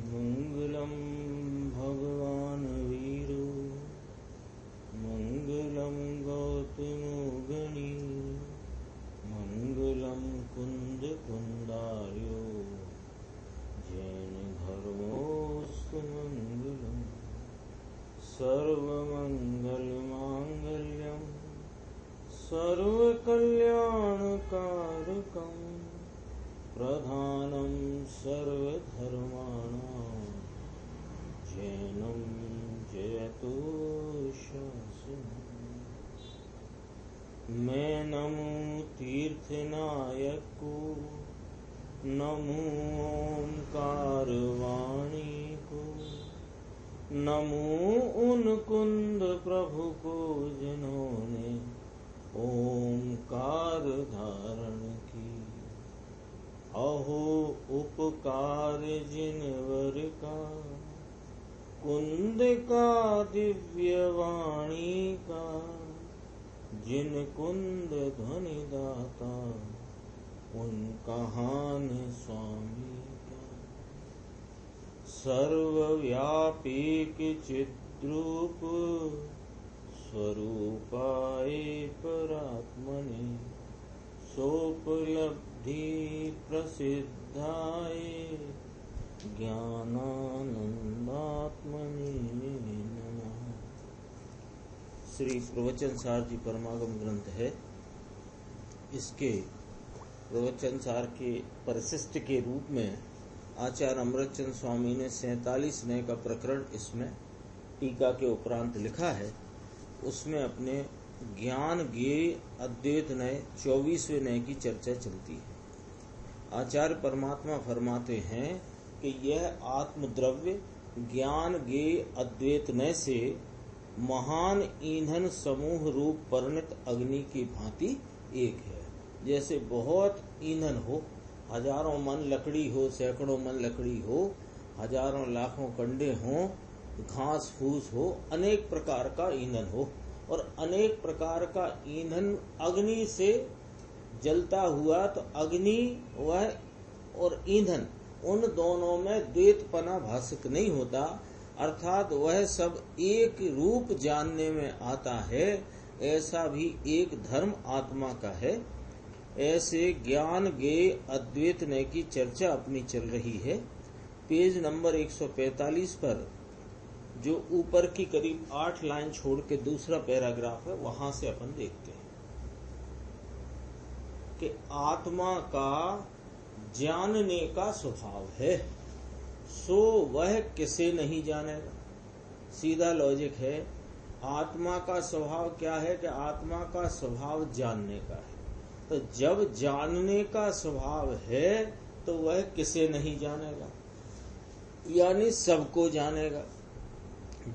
मंगलम भगवान वीरो मंगलम गौतमो गणी मंगलम कुंद कुंदार्यो जैन धर्मोस्तु मंगलम सर्वमंगल मांगल्यम सर्वकल्याणकारकम प्रधानम सर्वधर्माणां जैनम जयतु शासनम्। मैं नमो तीर्थनायक को, नमो ओंकार वाणी को, नमो उन कुंद प्रभु को जिन्होंने ओंकार धारण की। अहो उपकार जिनवर का, कुंद का दिव्य वाणी का, जिन कुंद ध्वनि दाता उनका हान स्वामी का। सर्वव्यापी चिद्रूप स्वरूपाय परात्मने सोपलब्धि प्रसिद्धाय ज्ञानानंदात्मने नमः। श्री प्रवचन सार जी परमागम ग्रंथ है। इसके प्रवचन सार के परिशिष्ट के रूप में आचार्य अमृतचंद स्वामी ने 47 नय का प्रकरण इसमें टीका के उपरांत लिखा है। उसमें अपने ज्ञान ज्ञेय अद्वैत नय 24वें नय की चर्चा चलती है। आचार्य परमात्मा फरमाते हैं कि यह आत्मद्रव्य ज्ञान ज्ञेय अद्वैत नय से महान ईंधन समूह रूप परिणत अग्नि की भांति एक है। जैसे बहुत ईंधन हो, हजारों मन लकड़ी हो, सैकड़ों मन लकड़ी हो, हजारों लाखों कंडे हो, घास फूस हो, अनेक प्रकार का ईंधन हो, और अनेक प्रकार का ईंधन अग्नि से जलता हुआ, तो अग्नि वह और ईंधन उन दोनों में द्वैतपना भाषिक नहीं होता, अर्थात वह सब एक रूप जानने में आता है। ऐसा भी एक धर्म आत्मा का है। ऐसे ज्ञान ज्ञेय अद्वैत नय की चर्चा अपनी चल रही है। पेज नंबर 145 पर जो ऊपर की करीब 8 लाइन छोड़ के दूसरा पैराग्राफ है, वहां से अपन देखते हैं कि आत्मा का जानने का स्वभाव है, सो वह किसे नहीं जानेगा। सीधा लॉजिक है। आत्मा का स्वभाव क्या है कि आत्मा का स्वभाव जानने का है। तो जब जानने का स्वभाव है तो वह किसे नहीं जानेगा, यानी सबको जानेगा।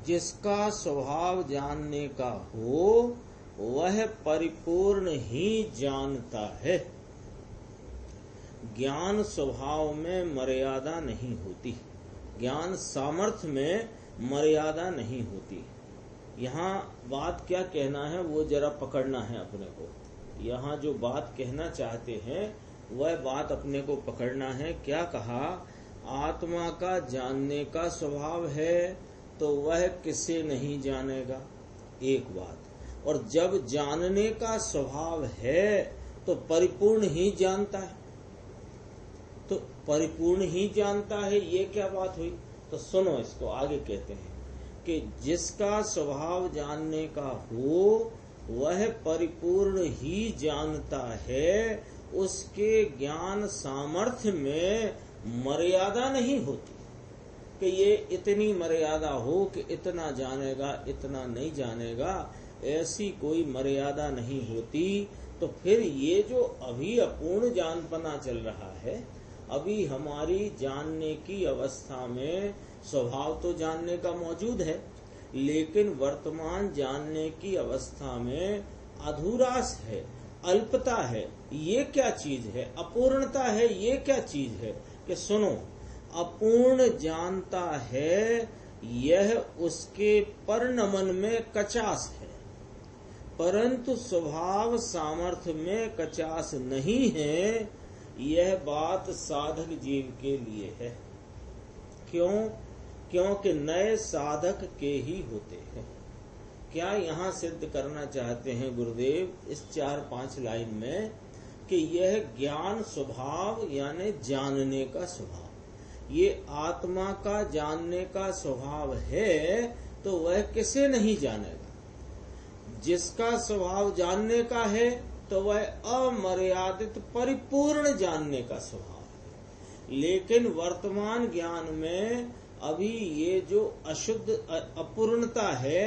जिसका स्वभाव जानने का हो वह परिपूर्ण ही जानता है। ज्ञान स्वभाव में मर्यादा नहीं होती, ज्ञान सामर्थ्य में मर्यादा नहीं होती। यहाँ बात क्या कहना है वो जरा पकड़ना है अपने को। यहाँ जो बात कहना चाहते हैं वह बात अपने को पकड़ना है। क्या कहा? आत्मा का जानने का स्वभाव है तो वह किसे नहीं जानेगा, एक बात। और जब जानने का स्वभाव है तो परिपूर्ण ही जानता है। तो परिपूर्ण ही जानता है, ये क्या बात हुई? तो सुनो, इसको आगे कहते हैं कि जिसका स्वभाव जानने का हो वह परिपूर्ण ही जानता है। उसके ज्ञान सामर्थ्य में मर्यादा नहीं होती कि ये इतनी मर्यादा हो कि इतना जानेगा, इतना नहीं जानेगा, ऐसी कोई मर्यादा नहीं होती। तो फिर ये जो अभी अपूर्ण जानपना चल रहा है, अभी हमारी जानने की अवस्था में स्वभाव तो जानने का मौजूद है, लेकिन वर्तमान जानने की अवस्था में अधूरास है, अल्पता है। ये क्या चीज है? अपूर्णता है। ये क्या चीज है? कि सुनो, अपूर्ण जानता है, यह उसके परिणमन में कचास है, परंतु स्वभाव सामर्थ्य में कचास नहीं है। यह बात साधक जीव के लिए है। क्यों? क्योंकि नए साधक के ही होते हैं। क्या यहाँ सिद्ध करना चाहते हैं गुरुदेव इस 4-5 लाइन में कि यह ज्ञान स्वभाव यानी जानने का स्वभाव, ये आत्मा का जानने का स्वभाव है, तो वह किसे नहीं जानेगा? जिसका स्वभाव जानने का है तो वह अमर्यादित परिपूर्ण जानने का स्वभाव है। लेकिन वर्तमान ज्ञान में अभी ये जो अशुद्ध अपूर्णता है,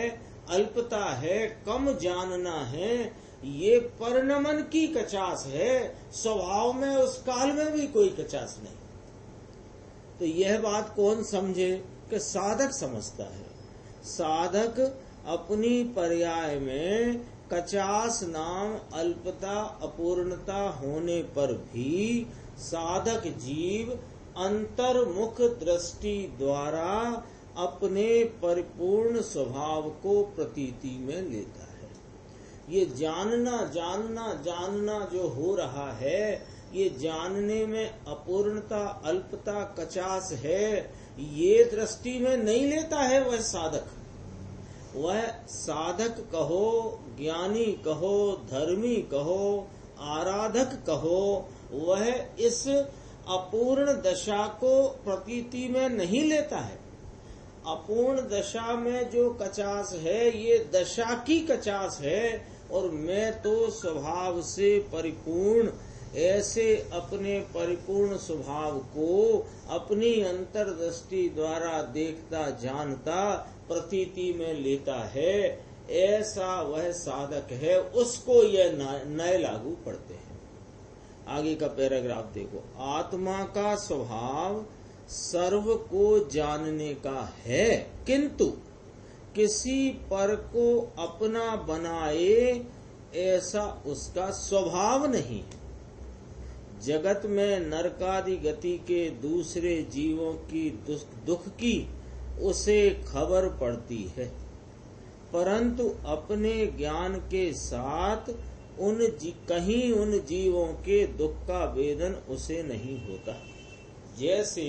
अल्पता है, कम जानना है, ये परिणमन की कचास है। स्वभाव में उस काल में भी कोई कचास नहीं। तो यह बात कौन समझे? कि साधक समझता है। साधक अपनी पर्याय में कचास नाम अल्पता अपूर्णता होने पर भी साधक जीव अंतर्मुख दृष्टि द्वारा अपने परिपूर्ण स्वभाव को प्रतीति में लेता है। ये जानना जानना जानना जो हो रहा है, ये जानने में अपूर्णता अल्पता कचास है, ये दृष्टि में नहीं लेता है वह साधक। वह साधक कहो, ज्ञानी कहो, धर्मी कहो, आराधक कहो, वह इस अपूर्ण दशा को प्रतीति में नहीं लेता है। अपूर्ण दशा में जो कचास है ये दशा की कचास है, और मैं तो स्वभाव से परिपूर्ण, ऐसे अपने परिपूर्ण स्वभाव को अपनी अंतर्दृष्टि द्वारा देखता जानता प्रतीति में लेता है, ऐसा वह साधक है। उसको यह नए लागू पड़ते हैं। आगे का पैराग्राफ देखो। आत्मा का स्वभाव सर्व को जानने का है, किंतु किसी पर को अपना बनाए ऐसा उसका स्वभाव नहीं है। जगत में नरकादि गति के दूसरे जीवों की दुख की उसे खबर पड़ती है, परंतु अपने ज्ञान के साथ कहीं उन जीवों के दुख का वेदन उसे नहीं होता। जैसे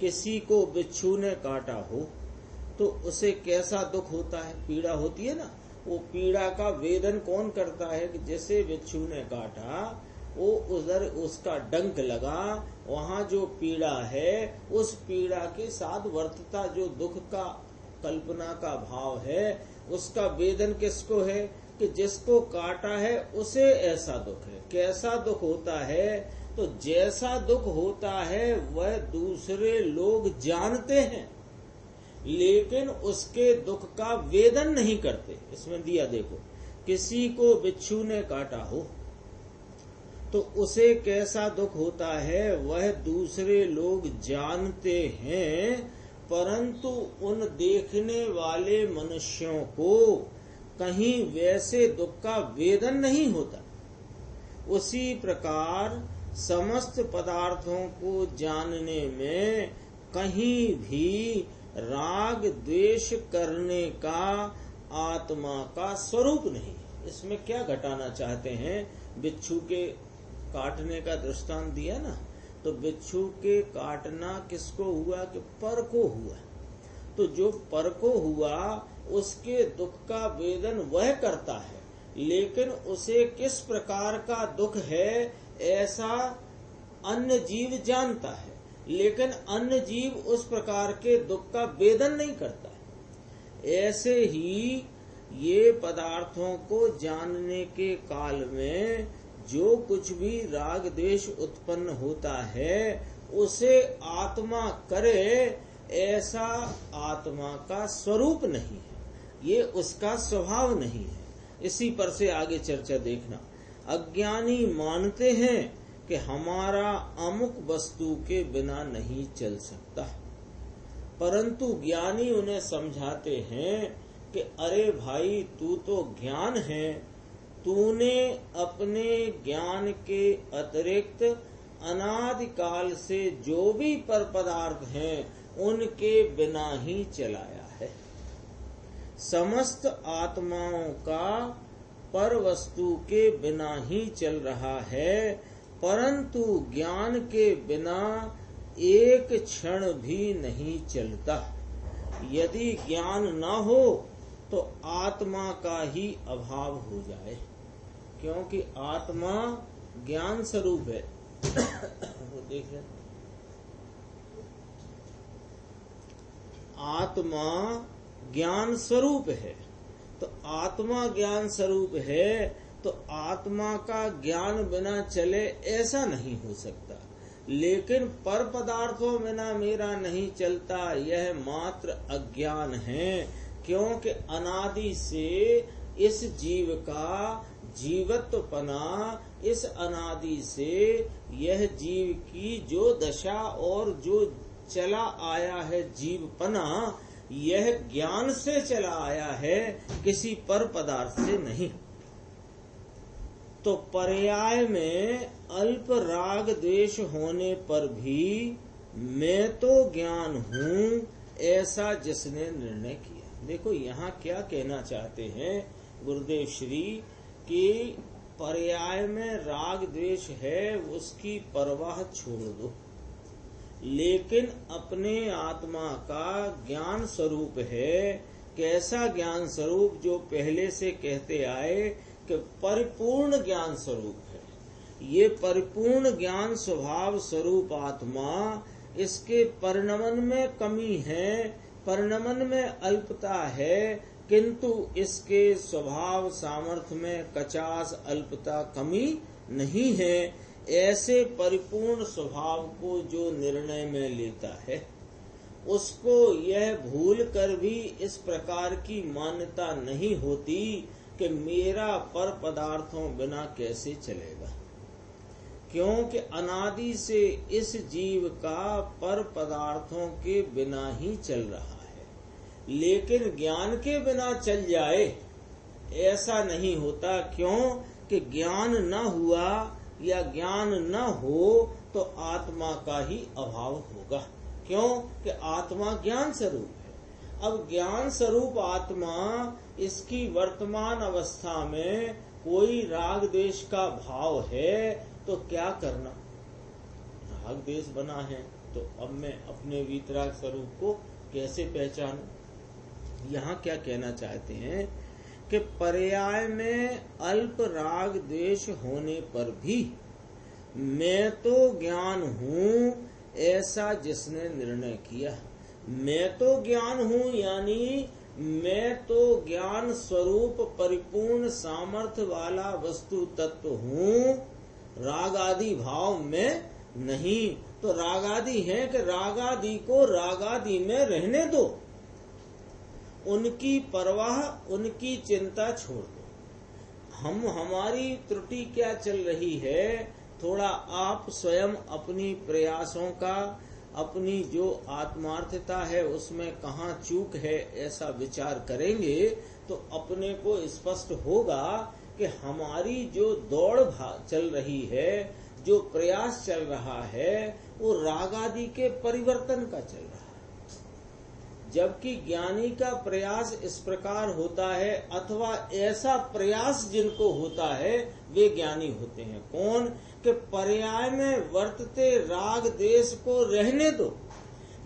किसी को बिच्छू ने काटा हो तो उसे कैसा दुख होता है? पीड़ा होती है ना। वो पीड़ा का वेदन कौन करता है? कि जैसे बिच्छू ने काटा, वो उधर उसका डंक लगा, वहाँ जो पीड़ा है उस पीड़ा के साथ वर्तता जो दुख का कल्पना का भाव है, उसका वेदन किसको है? कि जिसको काटा है उसे ऐसा दुख है। कैसा दुख होता है? तो जैसा दुख होता है वह दूसरे लोग जानते हैं, लेकिन उसके दुख का वेदन नहीं करते। इसमें दिया देखो, किसी को बिच्छू ने काटा हो तो उसे कैसा दुख होता है वह दूसरे लोग जानते हैं, परंतु उन देखने वाले मनुष्यों को कहीं वैसे दुख का वेदन नहीं होता। उसी प्रकार समस्त पदार्थों को जानने में कहीं भी राग द्वेष करने का आत्मा का स्वरूप नहीं। इसमें क्या घटाना चाहते हैं? बिच्छू के काटने का दृष्टांत दिया ना, तो बिच्छू के काटना किसको हुआ? कि पर को हुआ। तो जो पर को हुआ उसके दुख का वेदन वह करता है, लेकिन उसे किस प्रकार का दुख है ऐसा अन्य जीव जानता है, लेकिन अन्य जीव उस प्रकार के दुख का वेदन नहीं करता है। ऐसे ही ये पदार्थों को जानने के काल में जो कुछ भी राग द्वेष उत्पन्न होता है उसे आत्मा करे, ऐसा आत्मा का स्वरूप नहीं है, ये उसका स्वभाव नहीं है। इसी पर से आगे चर्चा देखना। अज्ञानी मानते हैं कि हमारा अमुक वस्तु के बिना नहीं चल सकता, परंतु ज्ञानी उन्हें समझाते हैं कि अरे भाई, तू तो ज्ञान है, तूने अपने ज्ञान के अतिरिक्त अनादिकाल से जो भी पर पदार्थ हैं उनके बिना ही चलाया है। समस्त आत्माओं का पर वस्तु के बिना ही चल रहा है, परंतु ज्ञान के बिना एक क्षण भी नहीं चलता। यदि ज्ञान न हो तो आत्मा का ही अभाव हो जाए, क्योंकि आत्मा ज्ञान स्वरूप है। वो देखें, आत्मा ज्ञान स्वरूप है, तो आत्मा ज्ञान स्वरूप है तो आत्मा का ज्ञान बिना चले ऐसा नहीं हो सकता। लेकिन पर पदार्थों बिना मेरा नहीं चलता, यह मात्र अज्ञान है, क्योंकि अनादि से इस जीव का जीवत्वपना, इस अनादि से यह जीव की जो दशा और जो चला आया है जीवपना, यह ज्ञान से चला आया है, किसी पर पदार्थ से नहीं। तो पर्याय में अल्प राग द्वेष होने पर भी मैं तो ज्ञान हूँ, ऐसा जिसने निर्णय किया। देखो यहाँ क्या कहना चाहते हैं गुरुदेव श्री कि पर्याय में राग द्वेष है, उसकी परवाह छोड़ दो, लेकिन अपने आत्मा का ज्ञान स्वरूप है। कैसा ज्ञान स्वरूप? जो पहले से कहते आए कि परिपूर्ण ज्ञान स्वरूप है। ये परिपूर्ण ज्ञान स्वभाव स्वरूप आत्मा, इसके परिणमन में कमी है, परिणमन में अल्पता है, किंतु इसके स्वभाव सामर्थ्य में कचास अल्पता कमी नहीं है। ऐसे परिपूर्ण स्वभाव को जो निर्णय में लेता है, उसको यह भूल कर भी इस प्रकार की मान्यता नहीं होती कि मेरा पर पदार्थों बिना कैसे चलेगा, क्योंकि अनादि से इस जीव का पर पदार्थों के बिना ही चल रहा है। लेकिन ज्ञान के बिना चल जाए ऐसा नहीं होता, क्यों कि ज्ञान न हुआ या ज्ञान न हो तो आत्मा का ही अभाव होगा, क्यों कि आत्मा ज्ञान स्वरूप है। अब ज्ञान स्वरूप आत्मा, इसकी वर्तमान अवस्था में कोई राग द्वेष का भाव है तो क्या करना? राग द्वेष बना है तो अब मैं अपने वीतराग स्वरूप को कैसे पहचानूं? यहाँ क्या कहना चाहते हैं कि पर्याय में अल्प राग द्वेष होने पर भी मैं तो ज्ञान हूँ, ऐसा जिसने निर्णय किया। मैं तो ज्ञान हूँ यानी मैं तो ज्ञान स्वरूप परिपूर्ण सामर्थ्य वाला वस्तु तत्व हूँ, राग आदि भाव में नहीं। तो राग आदि है कि राग आदि को राग आदि में रहने दो, उनकी परवाह, उनकी चिंता छोड़ दो। हमारी त्रुटि क्या चल रही है, थोड़ा आप स्वयं अपनी प्रयासों का, अपनी जो आत्मार्थता है उसमें कहाँ चूक है, ऐसा विचार करेंगे तो अपने को स्पष्ट होगा कि हमारी जो दौड़ चल रही है, जो प्रयास चल रहा है, वो राग आदि के परिवर्तन का चल रहा है। जबकि ज्ञानी का प्रयास इस प्रकार होता है, अथवा ऐसा प्रयास जिनको होता है वे ज्ञानी होते हैं। कौन? कि पर्याय में वर्तते राग देश को रहने दो,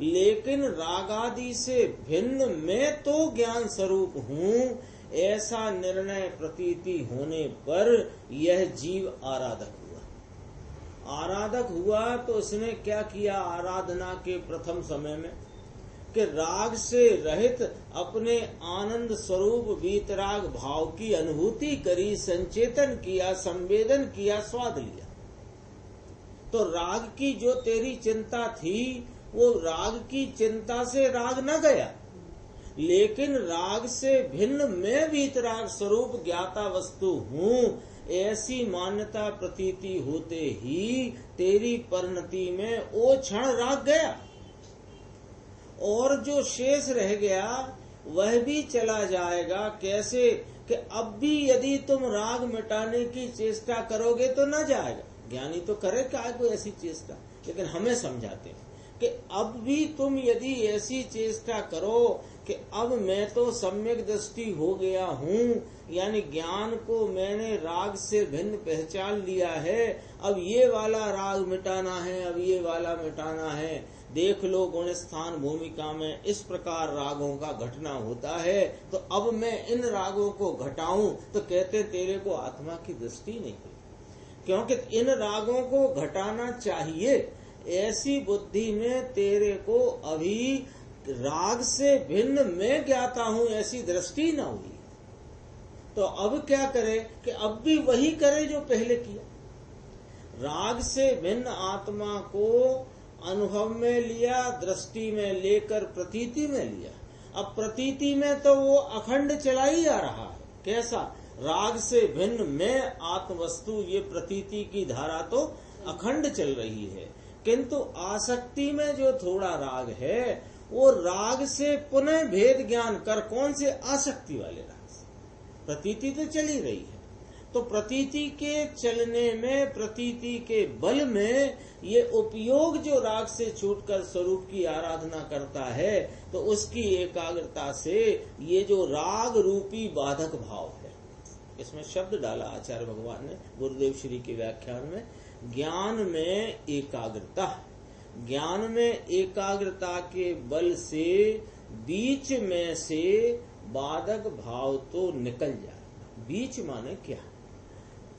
लेकिन रागादि से भिन्न मैं तो ज्ञान स्वरूप हूँ, ऐसा निर्णय प्रतीति होने पर यह जीव आराधक हुआ। आराधक हुआ तो उसने क्या किया आराधना के प्रथम समय में, कि राग से रहित अपने आनंद स्वरूप वीतराग भाव की अनुभूति करी, संचेतन किया, संवेदन किया, स्वाद लिया। तो राग की जो तेरी चिंता थी, वो राग की चिंता से राग न गया, लेकिन राग से भिन्न मैं वीतराग स्वरूप ज्ञाता वस्तु हूँ, ऐसी मान्यता प्रतीति होते ही तेरी परिणति में वो क्षण राग गया, और जो शेष रह गया वह भी चला जाएगा। कैसे? कि अब भी यदि तुम राग मिटाने की चेष्टा करोगे तो न जाएगा। ज्ञानी तो करे क्या कोई ऐसी चेष्टा, लेकिन हमें समझाते हैं कि अब भी तुम यदि ऐसी चेष्टा करो कि अब मैं तो सम्यक दृष्टि हो गया हूँ, यानी ज्ञान को मैंने राग से भिन्न पहचान लिया है, अब ये वाला राग मिटाना है, अब ये वाला मिटाना है, देख लो गुण स्थान भूमिका में इस प्रकार रागों का घटना होता है, तो अब मैं इन रागों को घटाऊं, तो कहते तेरे को आत्मा की दृष्टि नहीं हुई, क्योंकि इन रागों को घटाना चाहिए, ऐसी बुद्धि में तेरे को अभी राग से भिन्न मैं ज्ञाता हूं ऐसी दृष्टि न हुई। तो अब क्या करे कि अब भी वही करे जो पहले किया। राग से भिन्न आत्मा को अनुभव में लिया, दृष्टि में लेकर प्रतीति में लिया। अब प्रतीति में तो वो अखंड चला ही आ रहा है। कैसा? राग से भिन्न मैं आत्मवस्तु, ये प्रतीति की धारा तो अखंड चल रही है, किंतु आसक्ति में जो थोड़ा राग है वो राग से पुनः भेद ज्ञान कर, कौन से? आसक्ति वाले राग से। प्रतीति तो चली रही है, तो प्रतीति के चलने में, प्रतीति के बल में ये उपयोग जो राग से छूटकर स्वरूप की आराधना करता है, तो उसकी एकाग्रता से ये जो राग रूपी बाधक भाव है, इसमें शब्द डाला आचार्य भगवान ने गुरुदेव श्री के व्याख्यान में, ज्ञान में एकाग्रता। ज्ञान में एकाग्रता के बल से बीच में से बाधक भाव तो निकल जाए। बीच माने क्या?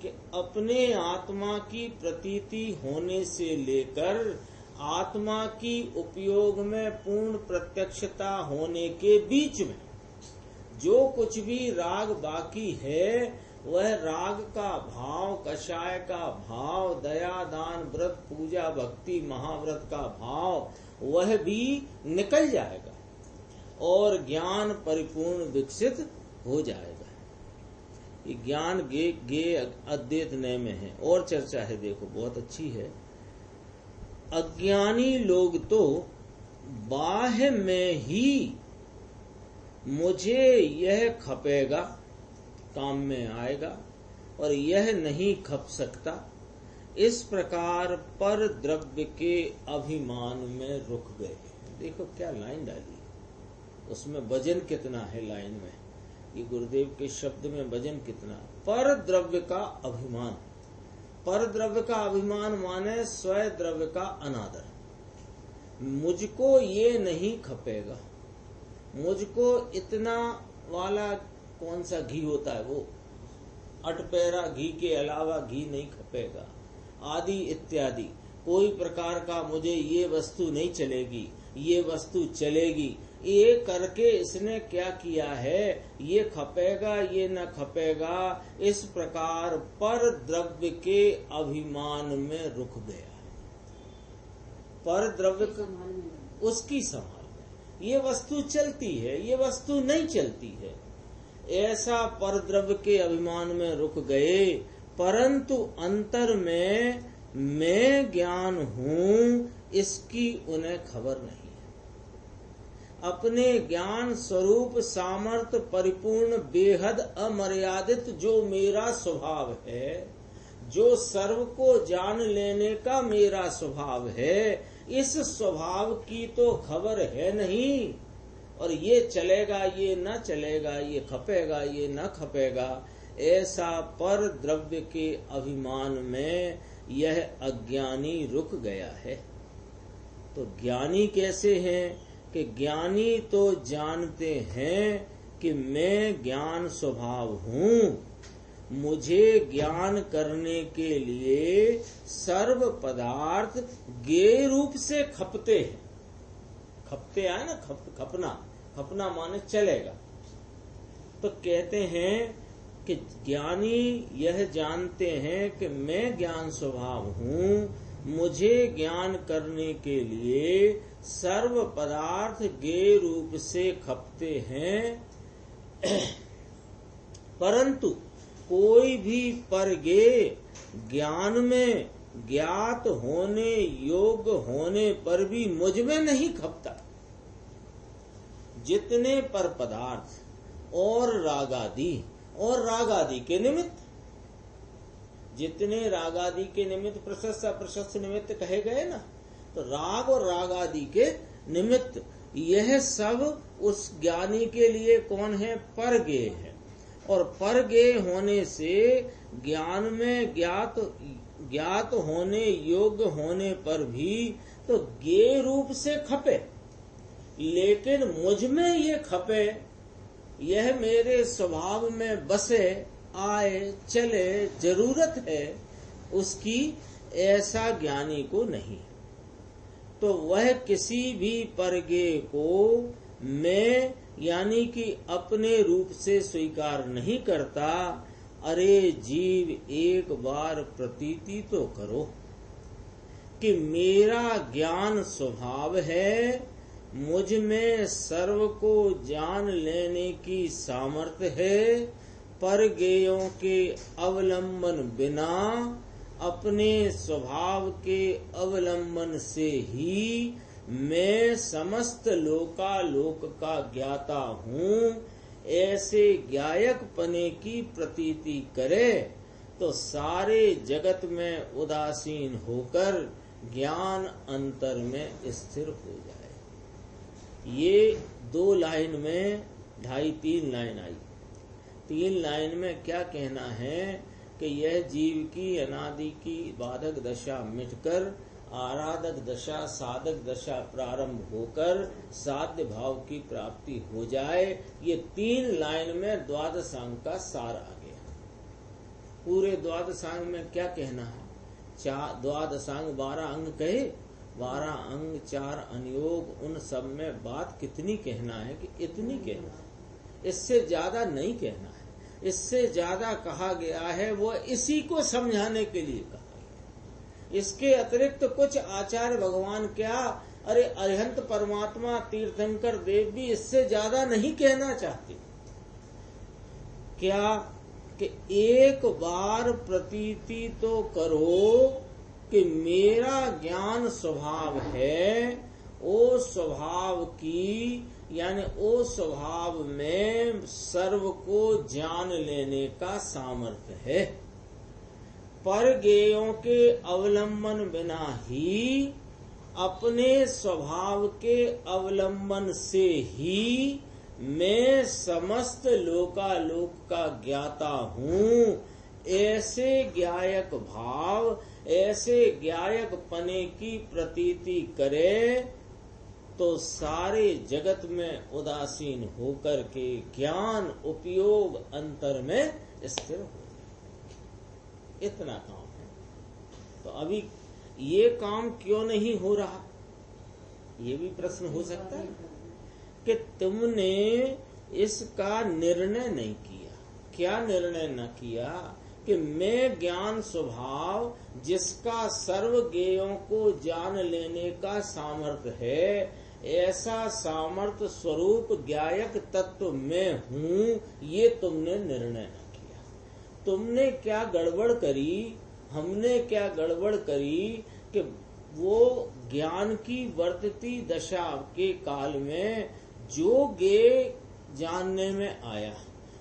कि अपने आत्मा की प्रतीति होने से लेकर आत्मा की उपयोग में पूर्ण प्रत्यक्षता होने के बीच में जो कुछ भी राग बाकी है, वह राग का भाव, कषाय का भाव, दया दान व्रत पूजा भक्ति महाव्रत का भाव, वह भी निकल जाएगा और ज्ञान परिपूर्ण विकसित हो जाएगा। ये ज्ञान गे अद्वैत नय में है और चर्चा है, देखो बहुत अच्छी है। अज्ञानी लोग तो बाह्य में ही मुझे यह खपेगा, काम में आएगा, और यह नहीं खप सकता, इस प्रकार पर द्रव्य के अभिमान में रुक गए। देखो क्या लाइन डाली, उसमें वजन कितना है लाइन में, ये गुरुदेव के शब्द में वजन कितना। पर द्रव्य का अभिमान, पर द्रव्य का अभिमान माने स्वयं द्रव्य का अनादर। मुझको ये नहीं खपेगा, मुझको इतना वाला कौन सा घी होता है, वो अटपैरा घी के अलावा घी नहीं खपेगा, आदि इत्यादि। कोई प्रकार का मुझे ये वस्तु नहीं चलेगी, ये वस्तु चलेगी, ये करके इसने क्या किया है, ये खपेगा ये न खपेगा, इस प्रकार पर द्रव्य के अभिमान में रुक गया। पर द्रव्य उसकी संभाल में, ये वस्तु चलती है, ये वस्तु नहीं चलती है, ऐसा पर द्रव्य के अभिमान में रुक गए। परंतु अंतर में मैं ज्ञान हूँ इसकी उन्हें खबर नहीं है। अपने ज्ञान स्वरूप सामर्थ्य परिपूर्ण बेहद अमर्यादित जो मेरा स्वभाव है, जो सर्व को जान लेने का मेरा स्वभाव है, इस स्वभाव की तो खबर है नहीं। और ये चलेगा ये न चलेगा, ये खपेगा ये न खपेगा, ऐसा पर द्रव्य के अभिमान में यह अज्ञानी रुक गया है। तो ज्ञानी कैसे हैं? कि ज्ञानी तो जानते हैं कि मैं ज्ञान स्वभाव हूँ, मुझे ज्ञान करने के लिए सर्व पदार्थ ज्ञेय रूप से खपते हैं। खपते आए ना, खपना, खपना माने चलेगा। तो कहते हैं कि ज्ञानी यह जानते हैं कि मैं ज्ञान स्वभाव हूँ, मुझे ज्ञान करने के लिए सर्व पदार्थ ज्ञेय रूप से खपते हैं, परंतु कोई भी परज्ञेय ज्ञान में ज्ञात होने योग्य होने पर भी मुझ में नहीं खपता। जितने पर पदार्थ और रागादि के निमित्त, जितने रागादि के निमित्त प्रशस्त अप्रशस्त निमित्त कहे गए ना, तो राग और राग आदि के निमित्त, यह सब उस ज्ञानी के लिए कौन है? परगेय है। और परगेय होने से ज्ञान में ज्ञात होने योग्य होने पर भी तो गेय रूप से खपे, लेकिन मुझ में ये खपे, यह मेरे स्वभाव में बसे, आए चले, जरूरत है उसकी, ऐसा ज्ञानी को नहीं। तो वह किसी भी परगेय को मैं यानी कि अपने रूप से स्वीकार नहीं करता। अरे जीव, एक बार प्रतीति तो करो कि मेरा ज्ञान स्वभाव है, मुझ में सर्व को जान लेने की सामर्थ्य है, परगेयों के अवलंबन बिना अपने स्वभाव के अवलंबन से ही मैं समस्त लोकालोक का ज्ञाता हूँ, ऐसे ज्ञायक पने की प्रतीति करे तो सारे जगत में उदासीन होकर ज्ञान अंतर में स्थिर हो जाए। ये 2 लाइन में 2.5-3 लाइन आई। 3 लाइन में क्या कहना है कि यह जीव की अनादि की बाधक दशा मिटकर आराधक दशा, साधक दशा प्रारंभ होकर साध्य भाव की प्राप्ति हो जाए। ये 3 लाइन में द्वादशांग का सार आ गया। पूरे द्वादशांग में क्या कहना है? द्वादशांग 12 अंग कहे, 12 अंग 4 अनुयोग, उन सब में बात कितनी कहना है कि इतनी कहना है, इससे ज्यादा नहीं कहना है। इससे ज्यादा कहा गया है वो इसी को समझाने के लिए कहा। इसके अतिरिक्त कुछ आचार्य भगवान क्या, अरे अरिहंत परमात्मा तीर्थंकर देव भी इससे ज्यादा नहीं कहना चाहते। क्या कि एक बार प्रतीति तो करो कि मेरा ज्ञान स्वभाव है, ओ स्वभाव की यानी ओ स्वभाव में सर्व को जान लेने का सामर्थ्य है। परगेयों के अवलंबन बिना ही अपने स्वभाव के अवलंबन से ही मैं समस्त लोकालोक का ज्ञाता हूँ। ऐसे ज्ञायक भाव, ऐसे ज्ञायक पने की प्रतीति करे तो सारे जगत में उदासीन होकर के ज्ञान उपयोग अंतर में स्थिर हो। इतना काम है। तो अभी ये काम क्यों नहीं हो रहा, ये भी प्रश्न हो सकता है कि तुमने इसका निर्णय नहीं किया। क्या निर्णय न किया कि मैं ज्ञान स्वभाव जिसका सर्व ज्ञेयों को जान लेने का सामर्थ्य है, ऐसा सामर्थ्य स्वरूप ज्ञायक तत्व में हूँ, ये तुमने निर्णय न किया। तुमने क्या गड़बड़ करी, हमने क्या गड़बड़ करी कि वो ज्ञान की वर्तती दशा के काल में जो ज्ञेय जानने में आया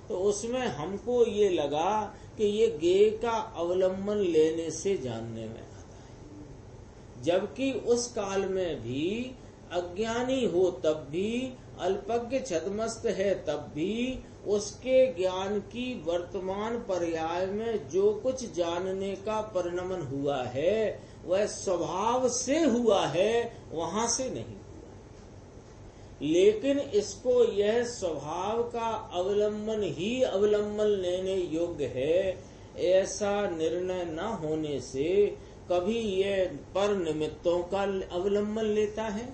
तो उसमें हमको ये लगा कि ये ज्ञेय का अवलंबन लेने से जानने में आता है, जबकि उस काल में भी अज्ञानी हो तब भी, अल्पज्ञ छद्मस्त है तब भी, उसके ज्ञान की वर्तमान पर्याय में जो कुछ जानने का परिणमन हुआ है वह स्वभाव से हुआ है, वहां से नहीं हुआ। लेकिन इसको यह स्वभाव का अवलंबन ही अवलंबन लेने योग्य है, ऐसा निर्णय न होने से कभी यह पर निमित्तों का अवलंबन लेता है।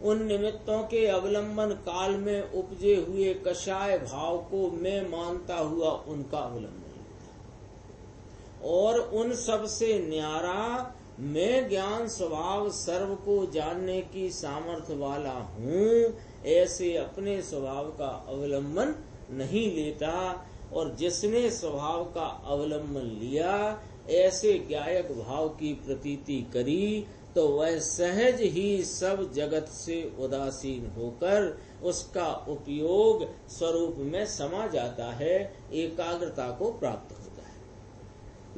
उन निमित्तों के अवलंबन काल में उपजे हुए कषाय भाव को मैं मानता हुआ उनका अवलंबन लेता है, और उन सब से न्यारा मैं ज्ञान स्वभाव सर्व को जानने की सामर्थ्य वाला हूँ, ऐसे अपने स्वभाव का अवलंबन नहीं लेता। और जिसने स्वभाव का अवलंबन लिया, ऐसे ज्ञायक भाव की प्रतीति करी, तो वह सहज ही सब जगत से उदासीन होकर उसका उपयोग स्वरूप में समा जाता है, एकाग्रता को प्राप्त होता है।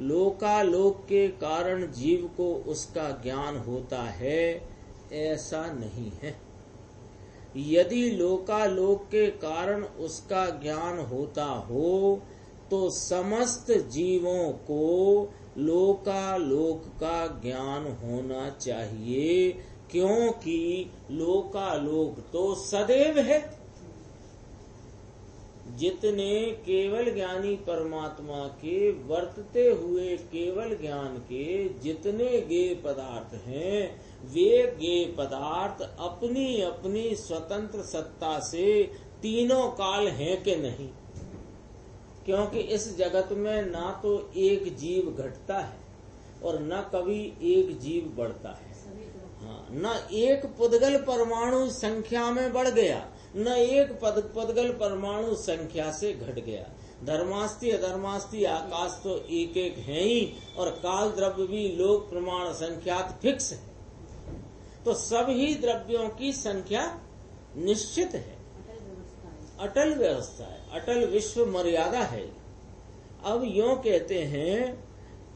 लोकालोक के कारण जीव को उसका ज्ञान होता है, ऐसा नहीं है। यदि लोकालोक के कारण उसका ज्ञान होता हो तो समस्त जीवों को लोकालोक का ज्ञान होना चाहिए, क्योंकि लोकालोक तो सदैव है। जितने केवल ज्ञानी परमात्मा के वर्तते हुए केवल ज्ञान के जितने ज्ञेय पदार्थ हैं, वे ज्ञेय पदार्थ अपनी अपनी स्वतंत्र सत्ता से तीनों काल हैं कि नहीं। क्योंकि इस जगत में ना तो एक जीव घटता है और न कभी एक जीव बढ़ता है। हाँ, न एक पुद्गल परमाणु संख्या में बढ़ गया, न एक पुद्गल परमाणु संख्या से घट गया। धर्मास्ति अधर्मास्ति आकाश तो एक एक है ही, और काल द्रव्य भी लोक प्रमाण संख्यात फिक्स है। तो सभी द्रव्यों की संख्या निश्चित है, अटल व्यवस्था है, अटल विश्व मर्यादा है। अब यूं कहते हैं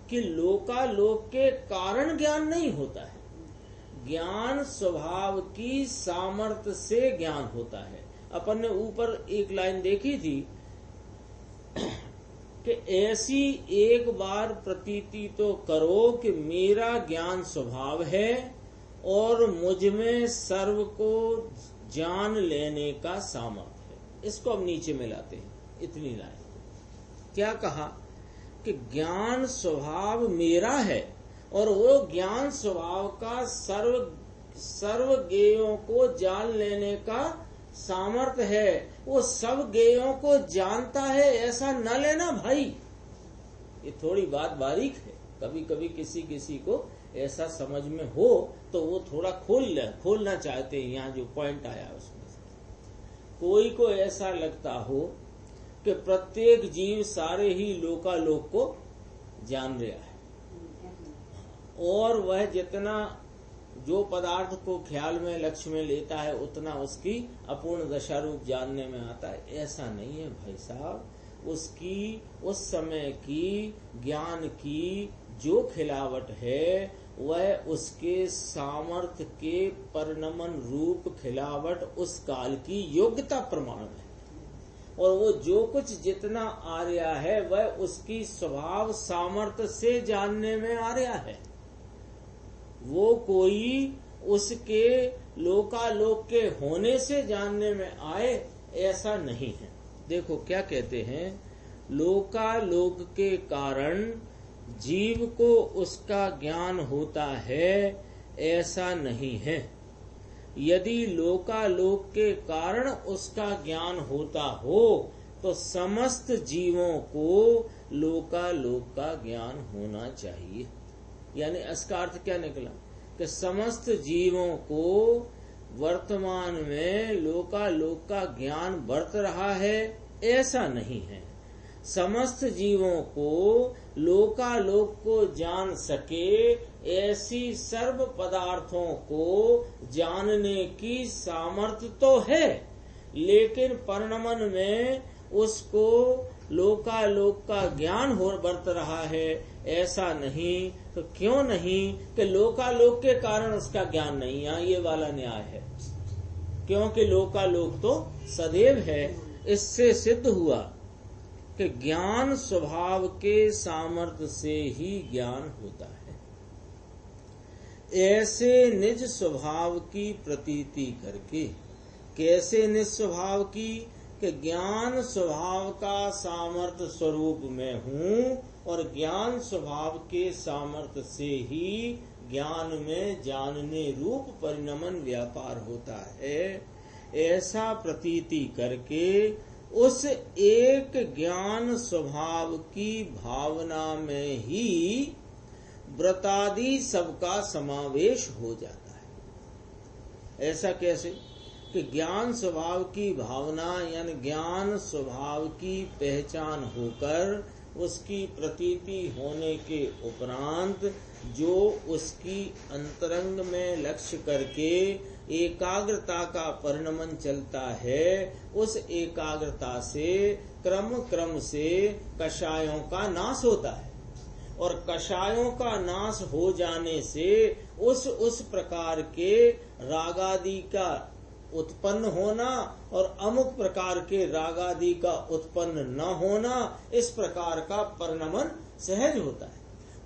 कि लोकालोक के कारण ज्ञान नहीं होता है, ज्ञान स्वभाव की सामर्थ्य से ज्ञान होता है। अपन ने ऊपर एक लाइन देखी थी कि ऐसी एक बार प्रतीति तो करो कि मेरा ज्ञान स्वभाव है और मुझ में सर्व को जान लेने का सामर्थ्य है। इसको अब नीचे मिलाते हैं, इतनी लाइन। क्या कहा कि ज्ञान स्वभाव मेरा है और वो ज्ञान स्वभाव का सर्व ज्ञेयों को जान लेने का सामर्थ्य है। वो सब ज्ञेयों को जानता है ऐसा न लेना भाई। ये थोड़ी बात बारीक है, कभी कभी किसी को ऐसा समझ में हो तो वो थोड़ा खोलना चाहते हैं। यहाँ जो पॉइंट आया उसमें से कोई को ऐसा लगता हो कि प्रत्येक जीव सारे ही लोकालोक को जान रहा है और वह जितना जो पदार्थ को ख्याल में लक्ष्य में लेता है उतना उसकी अपूर्ण दशा रूप जानने में आता है। ऐसा नहीं है भाई साहब। उसकी उस समय की ज्ञान की जो खिलावट है वह उसके सामर्थ्य के परिणमन रूप खिलावट उस काल की योग्यता प्रमाण है। और वो जो कुछ जितना आ रहा है वह उसकी स्वभाव सामर्थ्य से जानने में आ रहा है। वो कोई उसके लोकालोक के होने से जानने में आए ऐसा नहीं है। देखो क्या कहते हैं, लोकालोक के कारण जीव को उसका ज्ञान होता है ऐसा नहीं है। यदि लोकालोक के कारण उसका ज्ञान होता हो तो समस्त जीवों को लोकालोक का ज्ञान होना चाहिए। यानी इसका अर्थ क्या निकला कि समस्त जीवों को वर्तमान में लोकालोक का ज्ञान बरत रहा है ऐसा नहीं है। समस्त जीवों को लोकालोक को जान सके ऐसी सर्व पदार्थों को जानने की सामर्थ्य तो है, लेकिन परिणमन में उसको लोकालोक का ज्ञान हो बरत रहा है ऐसा नहीं। तो क्यों नहीं कि लोकालोक के कारण उसका ज्ञान नहीं। यहाँ ये वाला न्याय है, क्योंकि लोकालोक तो सदैव है। इससे सिद्ध हुआ कि ज्ञान स्वभाव के सामर्थ्य से ही ज्ञान होता है। ऐसे निज स्वभाव की प्रतीति करके, कैसे निज स्वभाव की, कि ज्ञान स्वभाव का सामर्थ्य स्वरूप में हूँ और ज्ञान स्वभाव के सामर्थ्य से ही ज्ञान में जानने रूप परिणमन व्यापार होता है। ऐसा प्रतीति करके उस एक ज्ञान स्वभाव की भावना में ही व्रतादि सबका समावेश हो जाता है। ऐसा कैसे कि ज्ञान स्वभाव की भावना यानी ज्ञान स्वभाव की पहचान होकर उसकी प्रतीति होने के उपरांत जो उसकी अंतरंग में लक्ष्य करके एकाग्रता का परिणमन चलता है, उस एकाग्रता से क्रम से कषायों का नाश होता है और कषायों का नाश हो जाने से उस प्रकार के रागादि का उत्पन्न होना और अमुक प्रकार के रागादि का उत्पन्न न होना, इस प्रकार का परिणमन सहज होता है।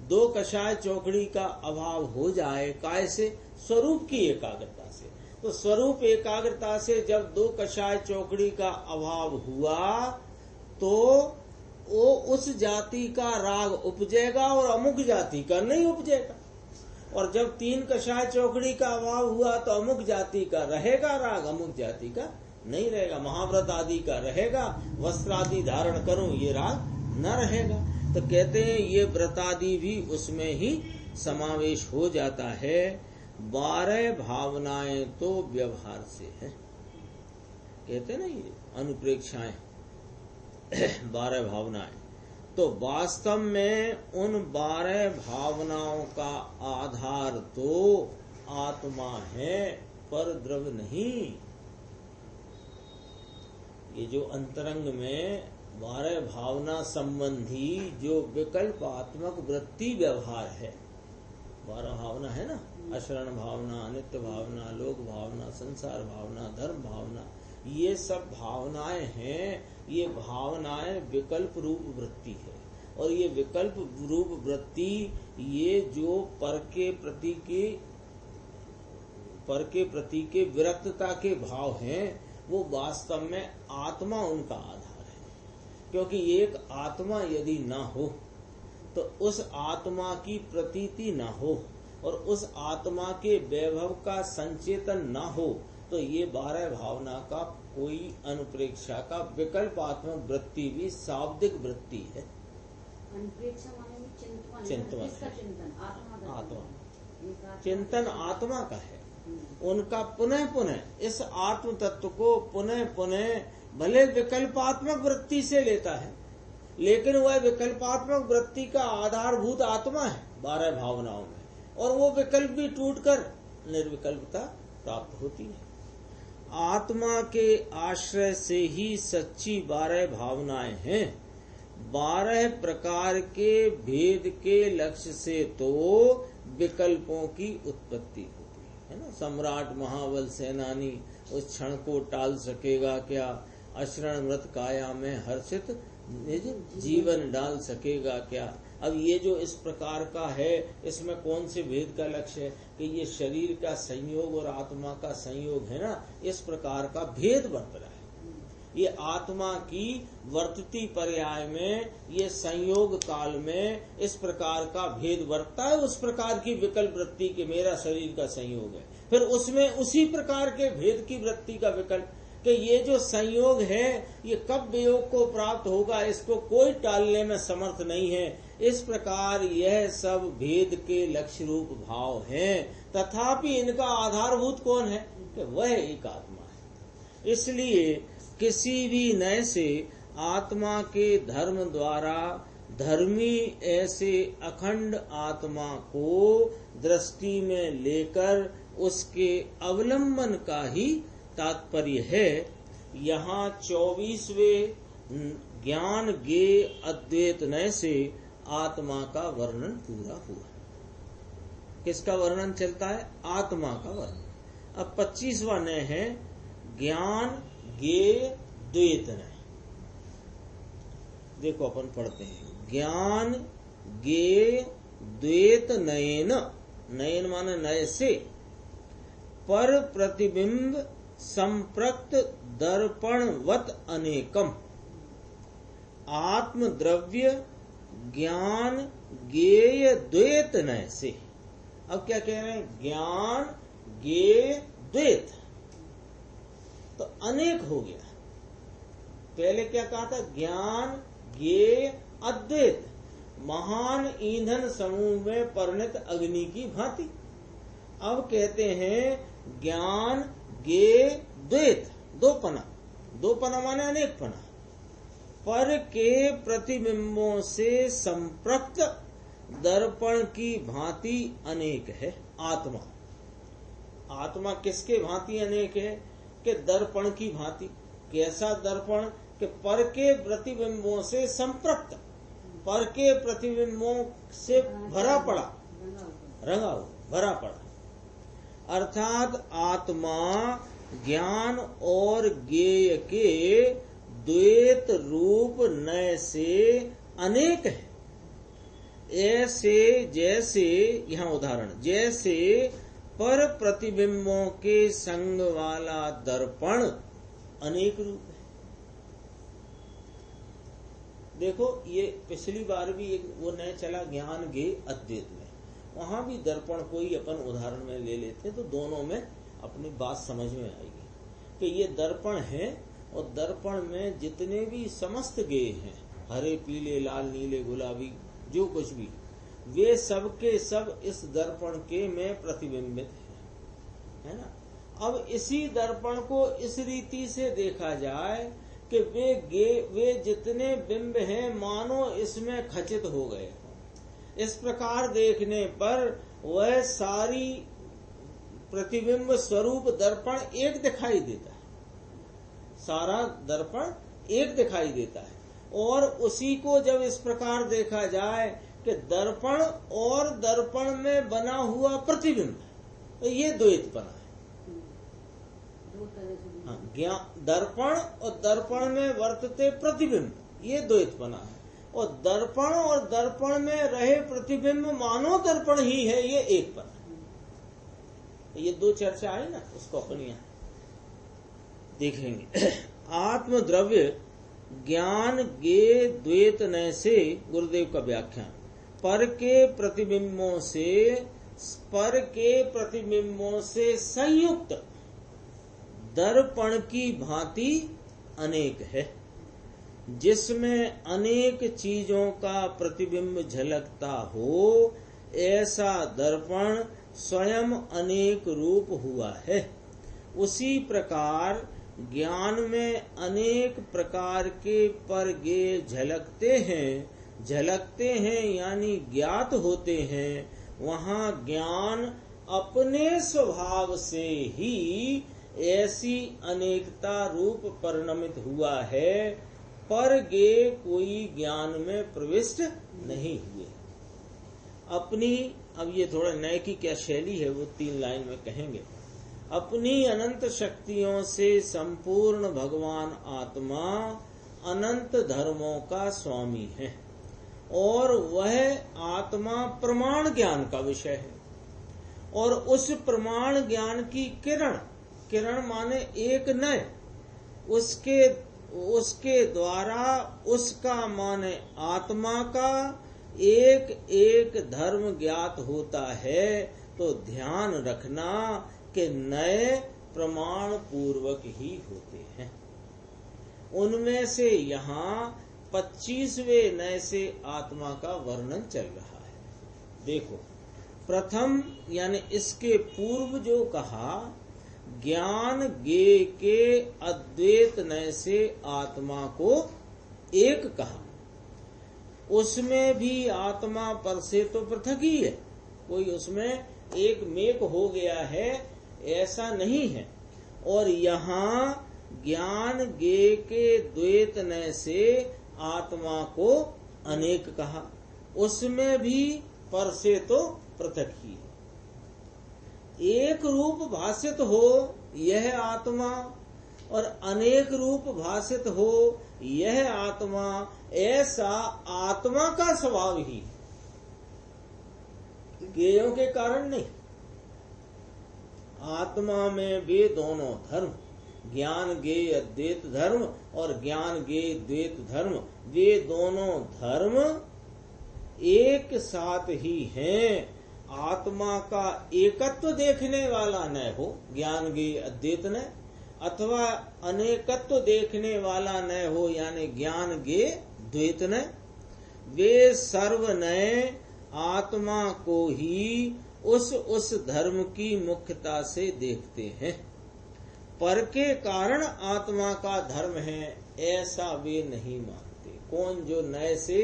दो कषाय चौकड़ी का अभाव हो जाए, काय से? स्वरूप की एकाग्रता से। तो स्वरूप एकाग्रता से जब दो कषाय चौकड़ी का अभाव हुआ तो वो उस जाति का राग उपजेगा और अमुक जाति का नहीं उपजेगा। और जब तीन कषाय चौकड़ी का अभाव हुआ तो अमुक जाति का रहेगा राग, अमुक जाति का नहीं रहेगा। महाव्रत आदि का रहेगा, वस्त्र आदि धारण करूं ये राग न रहेगा। तो कहते हैं ये व्रत आदि भी उसमें ही समावेश हो जाता है। 12 भावनाएं तो व्यवहार से है, कहते हैं ना ये अनुप्रेक्षाएं 12 भावनाएं। तो वास्तव में उन 12 भावनाओं का आधार तो आत्मा है, पर द्रव्य नहीं। ये जो अंतरंग में 12 भावना संबंधी जो विकल्पात्मक वृत्ति व्यवहार है, 12 भावना है ना, अशरण भावना, अनित्य भावना, लोक भावना, संसार भावना, धर्म भावना, ये सब भावनाएं हैं। ये भावनाएं विकल्प रूप वृत्ति है। और ये विकल्प रूप वृत्ति ये जो पर के प्रति के विरक्तता के भाव हैं, वो वास्तव में आत्मा उनका आधार है। क्योंकि एक आत्मा यदि न हो तो उस आत्मा की प्रतीति न हो और उस आत्मा के वैभव का संचेतन न हो तो ये 12 भावना का कोई अनुप्रेक्षा का विकल्पात्मक वृत्ति भी शाब्दिक वृत्ति है। चिंतन आत्मा, चिंतन आत्मा का है। उनका पुनः पुनः इस आत्म तत्व को पुनः पुनः भले विकल्पात्मक वृत्ति से लेता है, लेकिन वह विकल्पात्मक वृत्ति का आधारभूत आत्मा है 12 भावनाओं में, और वो विकल्प भी टूटकर निर्विकल्पता प्राप्त होती है। आत्मा के आश्रय से ही सच्ची 12 भावनाएं हैं। 12 प्रकार के भेद के लक्ष्य से तो विकल्पों की उत्पत्ति होती है ना। सम्राट महाबल सेनानी उस क्षण को टाल सकेगा क्या? अशरण मृत काया में हर्षित निज जीवन डाल सकेगा क्या? अब ये जो इस प्रकार का है, इसमें कौन से भेद का लक्ष्य है कि ये शरीर का संयोग और आत्मा का संयोग है ना, इस प्रकार का भेद बरत रहा है। ये आत्मा की वर्तती पर्याय में, ये संयोग काल में इस प्रकार का भेद बरतता है। उस प्रकार की विकल्प वृत्ति के मेरा शरीर का संयोग है, फिर उसमें उसी प्रकार के भेद की वृत्ति का विकल्प कि ये जो संयोग है ये कब वियोग को प्राप्त होगा, इसको कोई टालने में समर्थ नहीं है। इस प्रकार यह सब भेद के लक्ष्य रूप भाव हैं, तथापि इनका आधारभूत कौन है कि वह एक आत्मा है। इसलिए किसी भी नए से आत्मा के धर्म द्वारा धर्मी ऐसे अखंड आत्मा को दृष्टि में लेकर उसके अवलंबन का ही तात्पर्य है। यहाँ 24वें ज्ञान गे अद्वैत नय से आत्मा का वर्णन पूरा हुआ। किसका वर्णन चलता है? आत्मा का वर्णन। अब 25वां नय है ज्ञान गे द्वैत नय। देखो अपन पढ़ते हैं, ज्ञान गे द्वैत नयन, नयन माने नय से, पर प्रतिबिंब संप्रक्त दर्पणवत अनेकम, आत्म द्रव्य ज्ञान गेय द्वैत नय से। अब क्या कह रहे हैं? ज्ञान गेय द्वैत, तो अनेक हो गया। पहले क्या कहा था? ज्ञान गेय अद्वैत, महान ईंधन समूह में परिणत अग्नि की भांति। अब कहते हैं ज्ञान गे द्वैत, दो पना माने अनेक पना, पर के प्रतिबिंबों से संप्रक्त दर्पण की भांति अनेक है आत्मा। आत्मा किसके भांति अनेक है कि दर्पण की भांति। कैसा दर्पण कि पर के प्रतिबिंबों से संप्रक्त, पर के प्रतिबिंबों से भरा पड़ा, रंगा हुआ। भरा पड़ा। अर्थात आत्मा ज्ञान और ज्ञेय के द्वैत रूप नय से अनेक है। ऐसे जैसे, यहाँ उदाहरण, जैसे पर प्रतिबिंबों के संग वाला दर्पण अनेक रूप है। देखो ये पिछली बार भी एक वो नया चला ज्ञान ज्ञेय अद्वैत में, वहां भी दर्पण कोई अपन उदाहरण में ले लेते तो दोनों में अपनी बात समझ में आएगी कि ये दर्पण है और दर्पण में जितने भी समस्त ज्ञेय हैं, हरे पीले लाल नीले गुलाबी जो कुछ भी, वे सब के सब इस दर्पण के में प्रतिबिंबित है ना। अब इसी दर्पण को इस रीति से देखा जाए कि वे जितने बिंब हैं मानो इसमें खचित हो गए। इस प्रकार देखने पर वह सारी प्रतिबिंब स्वरूप दर्पण एक दिखाई देता है, सारा दर्पण एक दिखाई देता है। और उसी को जब इस प्रकार देखा जाए कि दर्पण और दर्पण में बना हुआ प्रतिबिंब, तो ये द्वैतपना है। हाँ, दर्पण और दर्पण में वर्तते प्रतिबिंब, ये द्वैतपना है। और दर्पण और दर्पण में रहे प्रतिबिंब मानो दर्पण ही है, ये एकपना है। ये दो चर्चा है ना, उसको अपन यहाँ देखेंगे। आत्मद्रव्य ज्ञान ज्ञेय द्वैत नय से, गुरुदेव का व्याख्यान, पर के प्रतिबिंबों से संयुक्त दर्पण की भांति अनेक है, जिसमें अनेक चीजों का प्रतिबिंब झलकता हो, ऐसा दर्पण स्वयं अनेक रूप हुआ है। उसी प्रकार ज्ञान में अनेक प्रकार के पर ज्ञेय झलकते हैं यानी ज्ञात होते हैं। वहाँ ज्ञान अपने स्वभाव से ही ऐसी अनेकता रूप परिणमित हुआ है, पर ज्ञेय कोई ज्ञान में प्रविष्ट नहीं हुए। अपनी, अब ये थोड़ा नए की क्या शैली है वो 3 लाइन में कहेंगे। अपनी अनंत शक्तियों से संपूर्ण भगवान आत्मा अनंत धर्मों का स्वामी है और वह आत्मा प्रमाण ज्ञान का विषय है। और उस प्रमाण ज्ञान की किरण माने एक नय, उसके द्वारा उसका माने आत्मा का एक एक धर्म ज्ञात होता है। तो ध्यान रखना कि नए प्रमाण पूर्वक ही होते हैं। उनमें से यहाँ 25वें नए से आत्मा का वर्णन चल रहा है। देखो, प्रथम यानी इसके पूर्व जो कहा, ज्ञान ज्ञेय के अद्वैत नय से आत्मा को एक कहा, उसमें भी आत्मा पर से तो पृथक ही है, कोई उसमें एक मेक हो गया है ऐसा नहीं है। और यहाँ ज्ञान ज्ञेय के द्वैत नय से आत्मा को अनेक कहा, उसमें भी पर से तो पृथक ही है। एक रूप भाषित हो यह आत्मा और अनेक रूप भाषित हो यह आत्मा, ऐसा आत्मा का स्वभाव ही, ज्ञेयों के कारण नहीं। आत्मा में वे दोनों धर्म, ज्ञान ज्ञेय अद्वैत धर्म और ज्ञान ज्ञेय द्वैत धर्म, वे दोनों धर्म एक साथ ही हैं। आत्मा का एकत्व देखने वाला न हो ज्ञान ज्ञेय अद्वैत न, अथवा अनेकत्व देखने वाला न हो यानी ज्ञान ज्ञेय द्वैत न, वे सर्व नए आत्मा को ही उस धर्म की मुख्यता से देखते हैं। पर के कारण आत्मा का धर्म है ऐसा वे नहीं मानते। कौन? जो नए से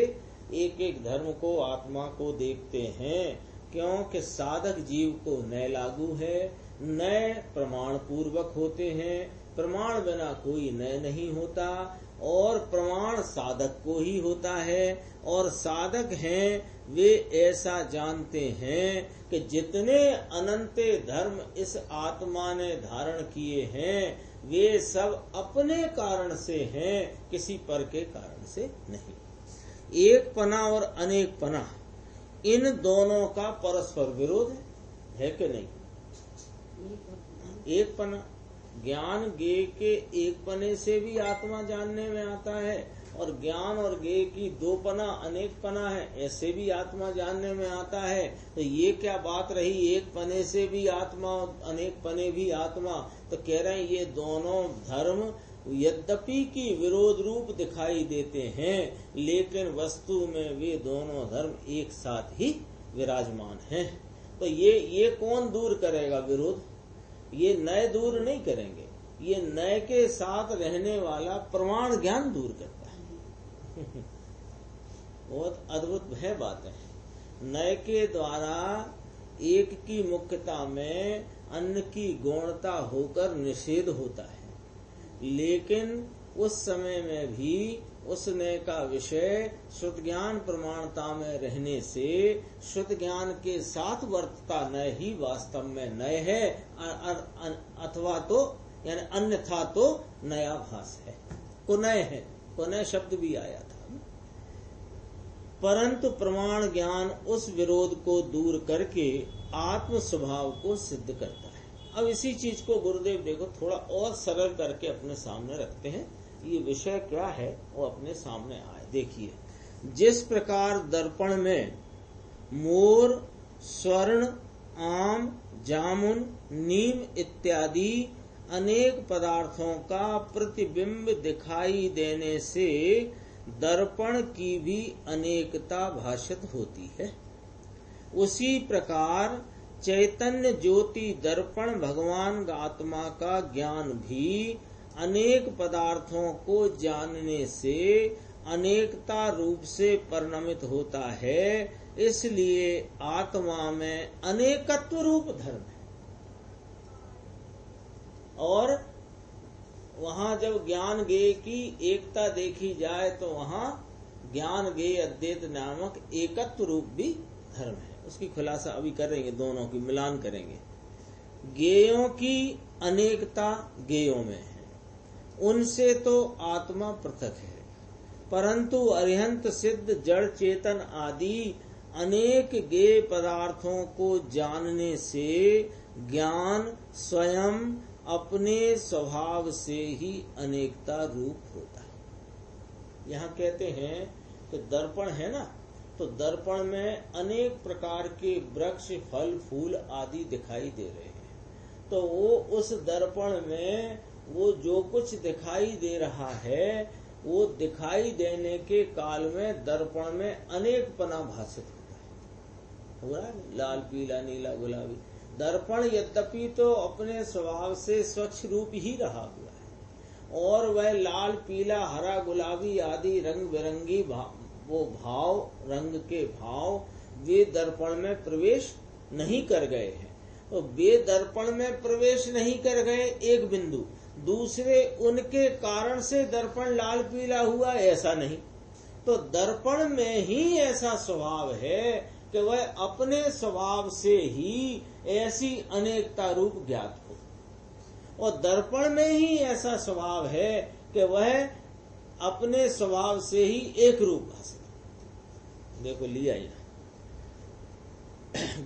एक एक धर्म को आत्मा को देखते हैं, क्योंकि साधक जीव को नए लागू है, नए प्रमाण पूर्वक होते हैं, प्रमाण बिना कोई नए नहीं होता और प्रमाण साधक को ही होता है। और साधक हैं वे ऐसा जानते हैं कि जितने अनंत धर्म इस आत्मा ने धारण किए हैं वे सब अपने कारण से हैं, किसी पर के कारण से नहीं। एक पना और अनेक पना, इन दोनों का परस्पर विरोध है कि नहीं? एक पना, ज्ञान ज्ञेय के एक पने से भी आत्मा जानने में आता है, और ज्ञान और ज्ञेय की दो पना अनेक पना है, ऐसे भी आत्मा जानने में आता है। तो ये क्या बात रही, एक पने से भी आत्मा और अनेक पने भी आत्मा? तो कह रहे हैं ये दोनों धर्म यद्यपि की विरोध रूप दिखाई देते हैं, लेकिन वस्तु में वे दोनों धर्म एक साथ ही विराजमान हैं। तो ये कौन दूर करेगा विरोध? ये नए दूर नहीं करेंगे, ये नए के साथ रहने वाला प्रमाण ज्ञान दूर करता है। बहुत अद्भुत है बातें। नए के द्वारा एक की मुख्यता में अन्य की गौणता होकर निषेध होता है, लेकिन उस समय में भी उस नए का विषय शुद्ध ज्ञान प्रमाणता में रहने से शुद्ध ज्ञान के साथ वर्तता नए ही वास्तव में नए है, अथवा तो यानी अन्यथा तो नया भास है, कुनय है। कुनय शब्द भी आया था। परंतु प्रमाण ज्ञान उस विरोध को दूर करके आत्म स्वभाव को सिद्ध करता है। अब इसी चीज को गुरुदेव देखो थोड़ा और सरल करके अपने सामने रखते हैं। ये विषय क्या है वो अपने सामने आए। देखिए, जिस प्रकार दर्पण में मोर, स्वर्ण, आम, जामुन, नीम इत्यादि अनेक पदार्थों का प्रतिबिंब दिखाई देने से दर्पण की भी अनेकता भाषित होती है, उसी प्रकार चैतन्य ज्योति दर्पण भगवान आत्मा का ज्ञान भी अनेक पदार्थों को जानने से अनेकता रूप से परिणमित होता है। इसलिए आत्मा में अनेकत्व रूप धर्म है। और वहां जब ज्ञान ज्ञेय की एकता देखी जाए तो वहां ज्ञान ज्ञेय अद्वैत नामक एकत्व रूप भी धर्म है। उसकी खुलासा अभी करेंगे, दोनों की मिलान करेंगे। ज्ञेयों की अनेकता ज्ञेयों में है, उनसे तो आत्मा पृथक है, परंतु अरिहंत सिद्ध जड़ चेतन आदि अनेक ज्ञेय पदार्थों को जानने से ज्ञान स्वयं अपने स्वभाव से ही अनेकता रूप होता है। यहाँ कहते हैं कि दर्पण है ना, तो दर्पण में अनेक प्रकार के वृक्ष, फल, फूल आदि दिखाई दे रहे हैं। तो वो उस दर्पण में वो जो कुछ दिखाई दे रहा है, वो दिखाई देने के काल में दर्पण में अनेक पना भाषित होता है। लाल, पीला, नीला, गुलाबी। दर्पण यद्यपि तो अपने स्वभाव से स्वच्छ रूप ही रहा हुआ है, और वह लाल, पीला, हरा, गुलाबी आदि रंग बिरंगी वो भाव, रंग के भाव वे दर्पण में प्रवेश नहीं कर गए हैं। तो वे दर्पण में प्रवेश नहीं कर गए एक बिंदु, दूसरे उनके कारण से दर्पण लाल पीला हुआ, ऐसा नहीं। तो दर्पण में ही ऐसा स्वभाव है कि वह अपने स्वभाव से ही ऐसी अनेकता रूप ज्ञात हो, और दर्पण में ही ऐसा स्वभाव है कि वह अपने स्वभाव से ही एक रूप भाषित। देखो लिया यहाँ,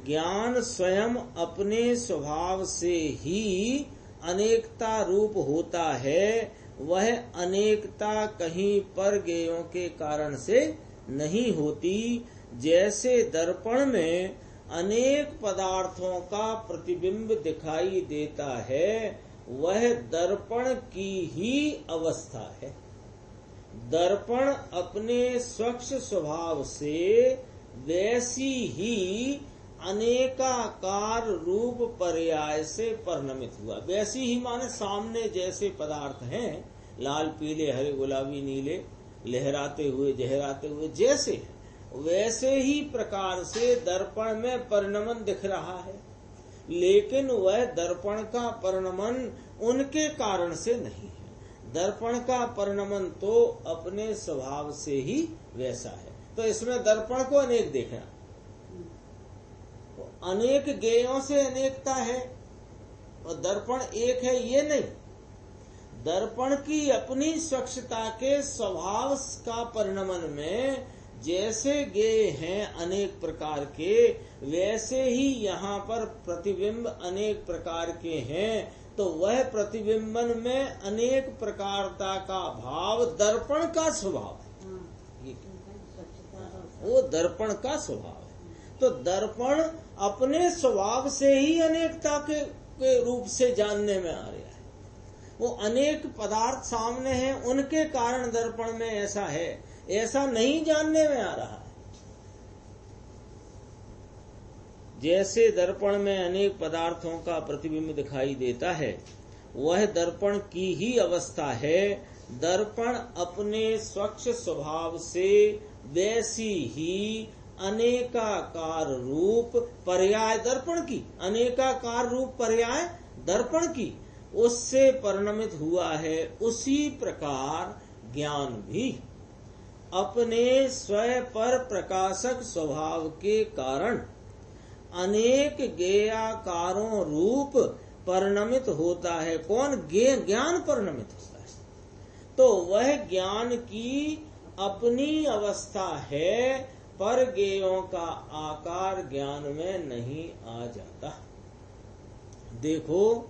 ज्ञान स्वयं अपने स्वभाव से ही अनेकता रूप होता है, वह अनेकता कहीं पर ज्ञेयों के कारण से नहीं होती। जैसे दर्पण में अनेक पदार्थों का प्रतिबिंब दिखाई देता है, वह दर्पण की ही अवस्था है। दर्पण अपने स्वच्छ स्वभाव से वैसी ही अनेकाकार रूप पर्याय से परिणमित हुआ। वैसी ही माने सामने जैसे पदार्थ हैं, लाल, पीले, हरे, गुलाबी, नीले, लहराते हुए, जहराते हुए, जैसे हैं वैसे ही प्रकार से दर्पण में परिणमन दिख रहा है, लेकिन वह दर्पण का परिणमन उनके कारण से नहीं है। दर्पण का परिणमन तो अपने स्वभाव से ही वैसा है। तो इसमें दर्पण को अनेक देखना। तो अनेक ज्ञेयों से अनेकता है और दर्पण एक है ये नहीं। दर्पण की अपनी स्वच्छता के स्वभाव का परिणमन में जैसे ज्ञेय हैं अनेक प्रकार के, वैसे ही यहाँ पर प्रतिबिंब अनेक प्रकार के हैं। तो वह प्रतिबिंबन में अनेक प्रकारता का भाव दर्पण का स्वभाव है, वो दर्पण का स्वभाव है। तो दर्पण अपने स्वभाव से ही अनेकता के रूप से जानने में आ रहा है। वो अनेक पदार्थ सामने हैं, उनके कारण दर्पण में ऐसा है, ऐसा नहीं जानने में आ रहा है। जैसे दर्पण में अनेक पदार्थों का प्रतिबिंब दिखाई देता है, वह दर्पण की ही अवस्था है। दर्पण अपने स्वच्छ स्वभाव से वैसी ही अनेकाकार रूप पर्याय दर्पण की, अनेकाकार रूप पर्याय दर्पण की उससे परिणमित हुआ है। उसी प्रकार ज्ञान भी अपने स्वयं पर प्रकाशक स्वभाव के कारण अनेक ज्ञेयाकारों रूप परिणमित होता है। कौन? ज्ञान परिणमित होता है। तो वह ज्ञान की अपनी अवस्था है, पर ज्ञेयों का आकार ज्ञान में नहीं आ जाता। देखो,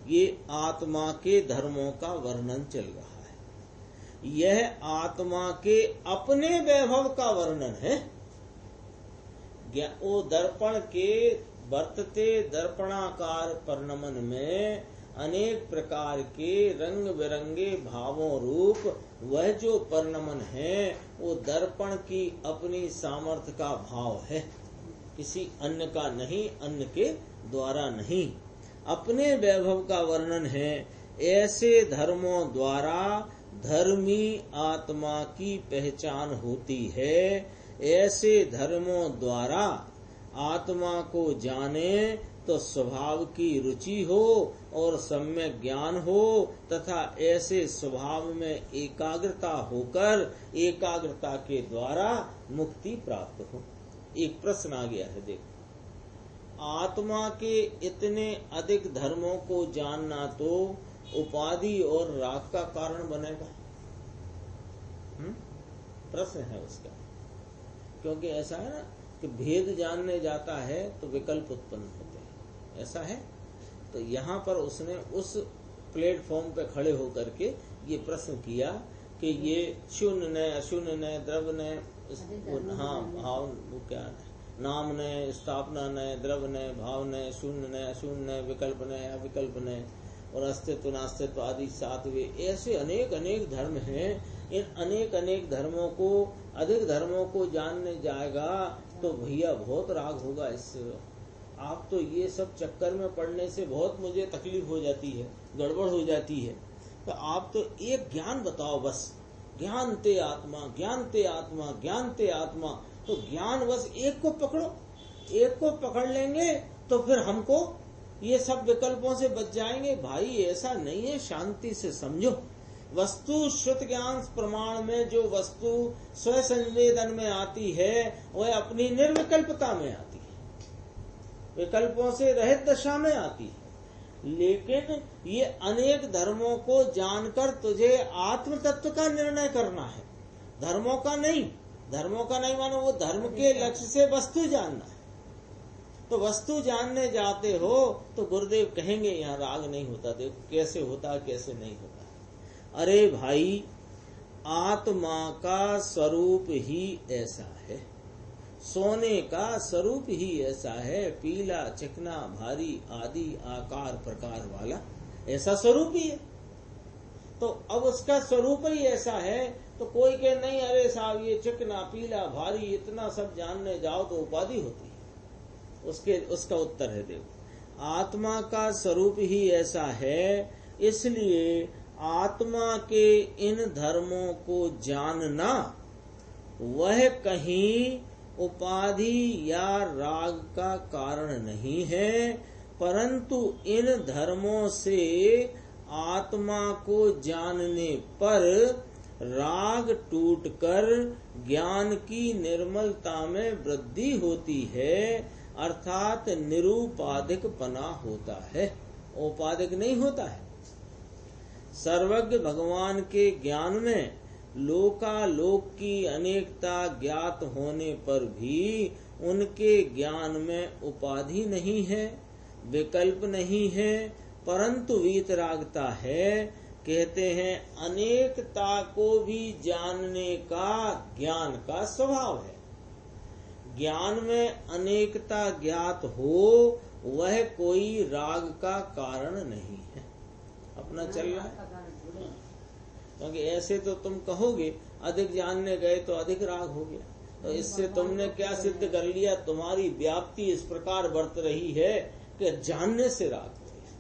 ये आत्मा के धर्मों का वर्णन चल रहा है। यह आत्मा के अपने वैभव का वर्णन है। वो दर्पण के वर्तते दर्पणाकार परिणमन में अनेक प्रकार के रंग बिरंगे भावों रूप वह जो परिणमन है, वो दर्पण की अपनी सामर्थ्य का भाव है, किसी अन्य का नहीं, अन्य के द्वारा नहीं, अपने वैभव का वर्णन है। ऐसे धर्मों द्वारा धर्मी आत्मा की पहचान होती है। ऐसे धर्मों द्वारा आत्मा को जाने तो स्वभाव की रुचि हो और सम्यक ज्ञान हो, तथा ऐसे स्वभाव में एकाग्रता होकर एकाग्रता के द्वारा मुक्ति प्राप्त हो। एक प्रश्न आ गया है, देखो, आत्मा के इतने अधिक धर्मों को जानना तो उपाधि और राग का कारण बनेगा? प्रश्न है उसका। क्योंकि ऐसा है ना कि भेद जानने जाता है तो विकल्प उत्पन्न होते हैं, ऐसा है। तो यहाँ पर उसने उस प्लेटफॉर्म पे खड़े होकर के ये प्रश्न किया कि ये शून्य न अशून्य न द्रव्य न, हाँ भाव, वो क्या नाम न, स्थापना न, द्रव्य न, भाव न, शून्य न अशून्य न, विकल्प न अविकल्प न, और अस्तित्व नास्तित्व आदि सातवें, ऐसे अनेक अनेक धर्म हैं। इन अनेक अनेक धर्मों को, अधिक धर्मों को जानने जाएगा तो भैया बहुत राग होगा इससे। आप तो ये सब चक्कर में पड़ने से बहुत मुझे तकलीफ हो जाती है, गड़बड़ हो जाती है। तो आप तो एक ज्ञान बताओ बस, ज्ञानते आत्मा, ज्ञानते आत्मा, ज्ञानते आत्मा। तो ज्ञान बस एक को पकड़ो, एक को पकड़ लेंगे तो फिर हमको ये सब विकल्पों से बच जाएंगे। भाई ऐसा नहीं है, शांति से समझो। वस्तु श्रुत ज्ञान प्रमाण में जो वस्तु स्व संवेदन में आती है वह अपनी निर्विकल्पता में आती है, विकल्पों से रहित दशा में आती है। लेकिन ये अनेक धर्मों को जानकर तुझे आत्म तत्व का निर्णय करना है, धर्मों का नहीं। धर्मों का नहीं मानो वो धर्म के लक्ष्य से वस्तु जानना है। तो वस्तु जानने जाते हो तो गुरुदेव कहेंगे यहाँ राग नहीं होता, देखो कैसे होता कैसे नहीं होता। अरे भाई, आत्मा का स्वरूप ही ऐसा है, सोने का स्वरूप ही ऐसा है, पीला चिकना भारी आदि आकार प्रकार वाला ऐसा स्वरूप ही है। तो अब उसका स्वरूप ही ऐसा है तो कोई कहे नहीं अरे साहब ये चिकना पीला भारी इतना सब जानने जाओ तो उपाधि होती है। उसका उत्तर है, देखो, आत्मा का स्वरूप ही ऐसा है, इसलिए आत्मा के इन धर्मों को जानना वह कहीं उपाधि या राग का कारण नहीं है, परंतु इन धर्मों से आत्मा को जानने पर राग टूटकर ज्ञान की निर्मलता में वृद्धि होती है, अर्थात निरूपाधिक पना होता है, औपाधिक नहीं होता है। सर्वज्ञ भगवान के ज्ञान में लोकालोक की अनेकता ज्ञात होने पर भी उनके ज्ञान में उपाधि नहीं है, विकल्प नहीं है, परंतु वीतरागता है। कहते हैं अनेकता को भी जानने का ज्ञान का स्वभाव है। ज्ञान में अनेकता ज्ञात हो वह कोई राग का कारण नहीं है। अपना चल रहा है, क्योंकि ऐसे तो तुम कहोगे अधिक जानने गए तो अधिक राग हो गया, तो इससे तुमने क्या सिद्ध कर लिया? तुम्हारी व्याप्ति इस प्रकार बढ़ रही है कि जानने से राग हो गया।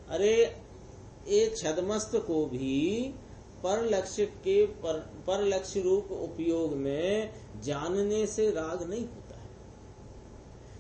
अरे ये छदमस्त को भी पर लक्ष्य रूप उपयोग में जानने से राग नहीं होता है।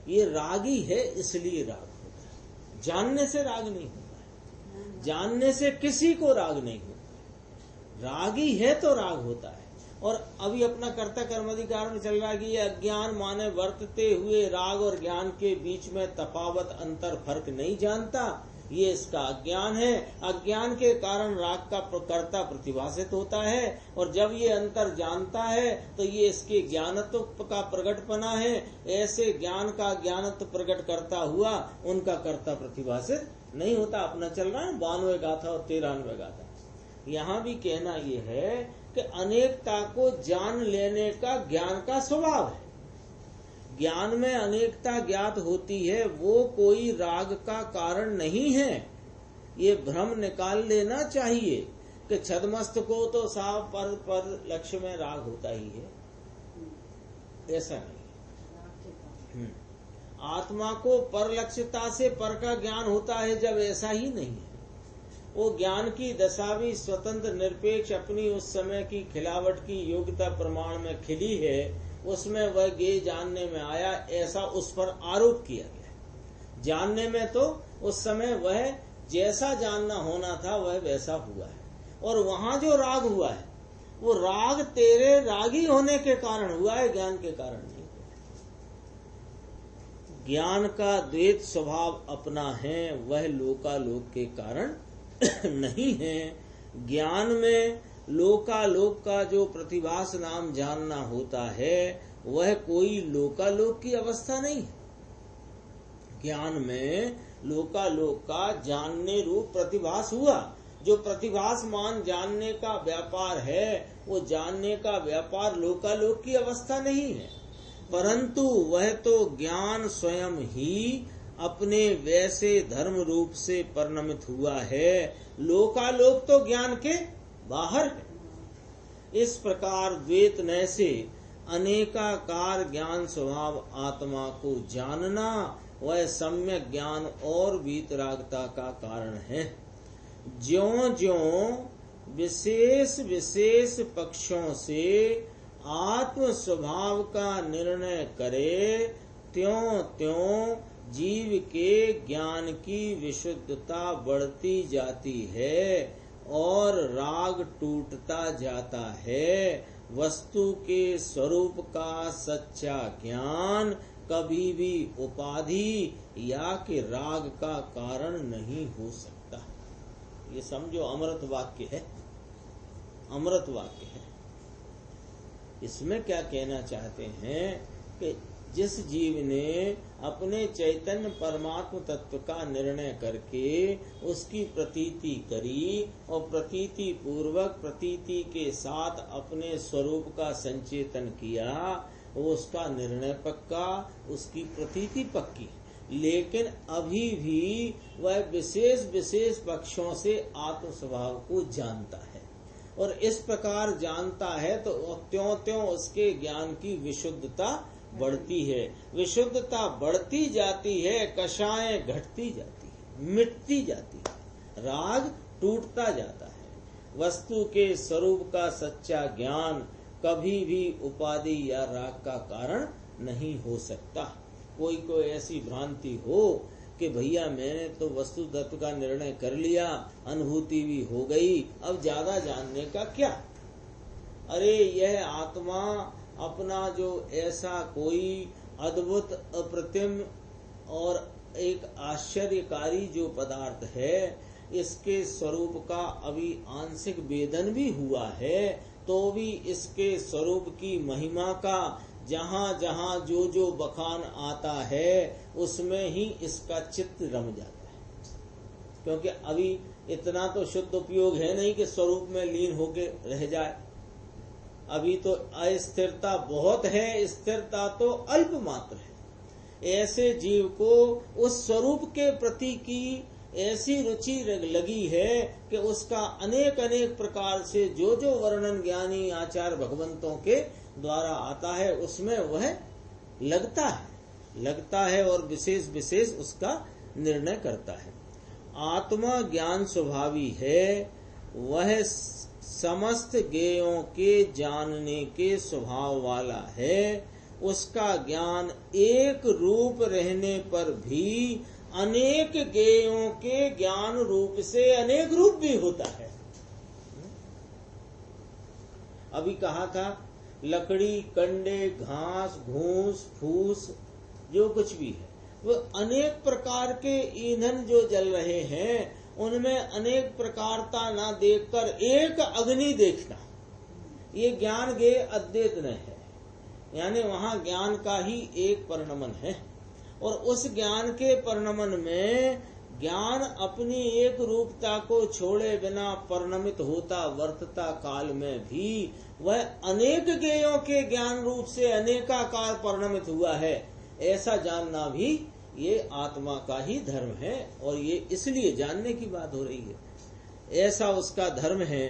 ये रागी है इसलिए राग होता है, जानने से राग नहीं होता है। जानने से किसी को राग नहीं होता है, रागी है तो राग होता है। और अभी अपना कर्ता कर्माधिकार में चल रहा है कि ये अज्ञान माने वर्तते हुए राग और ज्ञान के बीच में तफावत अंतर फर्क नहीं जानता, ये इसका अज्ञान है। अज्ञान के कारण राग का कर्ता प्रतिभासित होता है, और जब ये अंतर जानता है तो ये इसके ज्ञानत्व का प्रकटपना है। ऐसे ज्ञान का ज्ञानत्व प्रकट करता हुआ उनका कर्ता प्रतिभासित नहीं होता। अपना चल रहा है 92 गाथा और 93 गाथा। यहाँ भी कहना ये है कि अनेकता को जान लेने का ज्ञान का स्वभाव है। ज्ञान में अनेकता ज्ञात होती है, वो कोई राग का कारण नहीं है। ये भ्रम निकाल लेना चाहिए कि छदमस्त को तो साफ पर लक्ष्य में राग होता ही है, ऐसा नहीं। आत्मा को पर लक्ष्यता से पर का ज्ञान होता है जब, ऐसा ही नहीं है। वो ज्ञान की दशा भी स्वतंत्र निरपेक्ष अपनी उस समय की खिलावट की योग्यता प्रमाण में खिली है, उसमें वह गे जानने में आया, ऐसा उस पर आरोप किया गया। जानने में तो उस समय वह जैसा जानना होना था वह वैसा हुआ है, और वहां जो राग हुआ है वो राग तेरे रागी होने के कारण हुआ है, ज्ञान के कारण नहीं हुआ। ज्ञान का द्वैत स्वभाव अपना है, वह लोकालोक के कारण नहीं है। ज्ञान में लोकालोक का जो प्रतिभास नाम जानना होता है वह कोई लोकालोक की अवस्था नहीं है। ज्ञान में लोकालोक का जानने रूप प्रतिभास हुआ, जो प्रतिभास मान जानने का व्यापार है वो जानने का व्यापार लोकालोक की अवस्था नहीं है, परंतु वह तो ज्ञान स्वयं ही अपने वैसे धर्म रूप से परिणमित हुआ है। लोकालोक तो ज्ञान के बाहर है। इस प्रकार द्वैत नय से अनेकाकार ज्ञान स्वभाव आत्मा को जानना वह सम्यक ज्ञान और वीतरागता का कारण है। ज्यों-ज्यों विशेष विशेष पक्षों से आत्म स्वभाव का निर्णय करे, त्यों-त्यों जीव के ज्ञान की विशुद्धता बढ़ती जाती है और राग टूटता जाता है। वस्तु के स्वरूप का सच्चा ज्ञान कभी भी उपाधि या कि राग का कारण नहीं हो सकता। ये समझो अमृत वाक्य है, अमृत वाक्य है। इसमें क्या कहना चाहते हैं कि जिस जीव ने अपने चैतन्य परमात्म तत्व का निर्णय करके उसकी प्रतीति करी और प्रतीति पूर्वक प्रतीति के साथ अपने स्वरूप का संचेतन किया, वो उसका निर्णय पक्का, उसकी प्रतीति पक्की, लेकिन अभी भी वह विशेष विशेष पक्षों से आत्म स्वभाव को जानता है, और इस प्रकार जानता है तो त्यों त्यों उसके ज्ञान की विशुद्धता बढ़ती है। विशुद्धता बढ़ती जाती है, कषायें घटती जाती है, मिटती जाती है, राग टूटता जाता है। वस्तु के स्वरूप का सच्चा ज्ञान कभी भी उपाधि या राग का कारण नहीं हो सकता। कोई ऐसी भ्रांति हो कि भैया मैंने तो वस्तु तत्व का निर्णय कर लिया, अनुभूति भी हो गई, अब ज्यादा जानने का क्या। अरे यह आत्मा अपना जो ऐसा कोई अद्भुत अप्रतिम और एक आश्चर्यकारी जो पदार्थ है, इसके स्वरूप का अभी आंशिक वेदन भी हुआ है, तो भी इसके स्वरूप की महिमा का जहाँ जहाँ जो जो बखान आता है उसमें ही इसका चित्त रम जाता है। क्योंकि अभी इतना तो शुद्ध उपयोग है नहीं कि स्वरूप में लीन होके रह जाए। अभी तो अस्थिरता बहुत है, स्थिरता तो अल्प मात्र है। ऐसे जीव को उस स्वरूप के प्रति की ऐसी रुचि लगी है कि उसका अनेक अनेक प्रकार से जो जो वर्णन ज्ञानी आचार्य भगवंतों के द्वारा आता है उसमें वह लगता है और विशेष विशेष उसका निर्णय करता है। आत्मा ज्ञान स्वभावी है, वह समस्त ज्ञेयों के जानने के स्वभाव वाला है। उसका ज्ञान एक रूप रहने पर भी अनेक ज्ञेयों के ज्ञान रूप से अनेक रूप भी होता है। अभी कहा था लकड़ी, कंडे, घास, घूस, फूस जो कुछ भी है वो अनेक प्रकार के ईंधन जो जल रहे हैं उनमें अनेक प्रकारता ना देखकर एक अग्नि देखना, ये ज्ञान गे अद्वैत न है। यानी वहाँ ज्ञान का ही एक परिणमन है और उस ज्ञान के परिणमन में ज्ञान अपनी एक रूपता को छोड़े बिना परिणमित होता वर्तता काल में भी वह अनेक ज्ञेयों के ज्ञान रूप से अनेकाकार परिणमित हुआ है, ऐसा जानना भी ये आत्मा का ही धर्म है। और ये इसलिए जानने की बात हो रही है, ऐसा उसका धर्म है।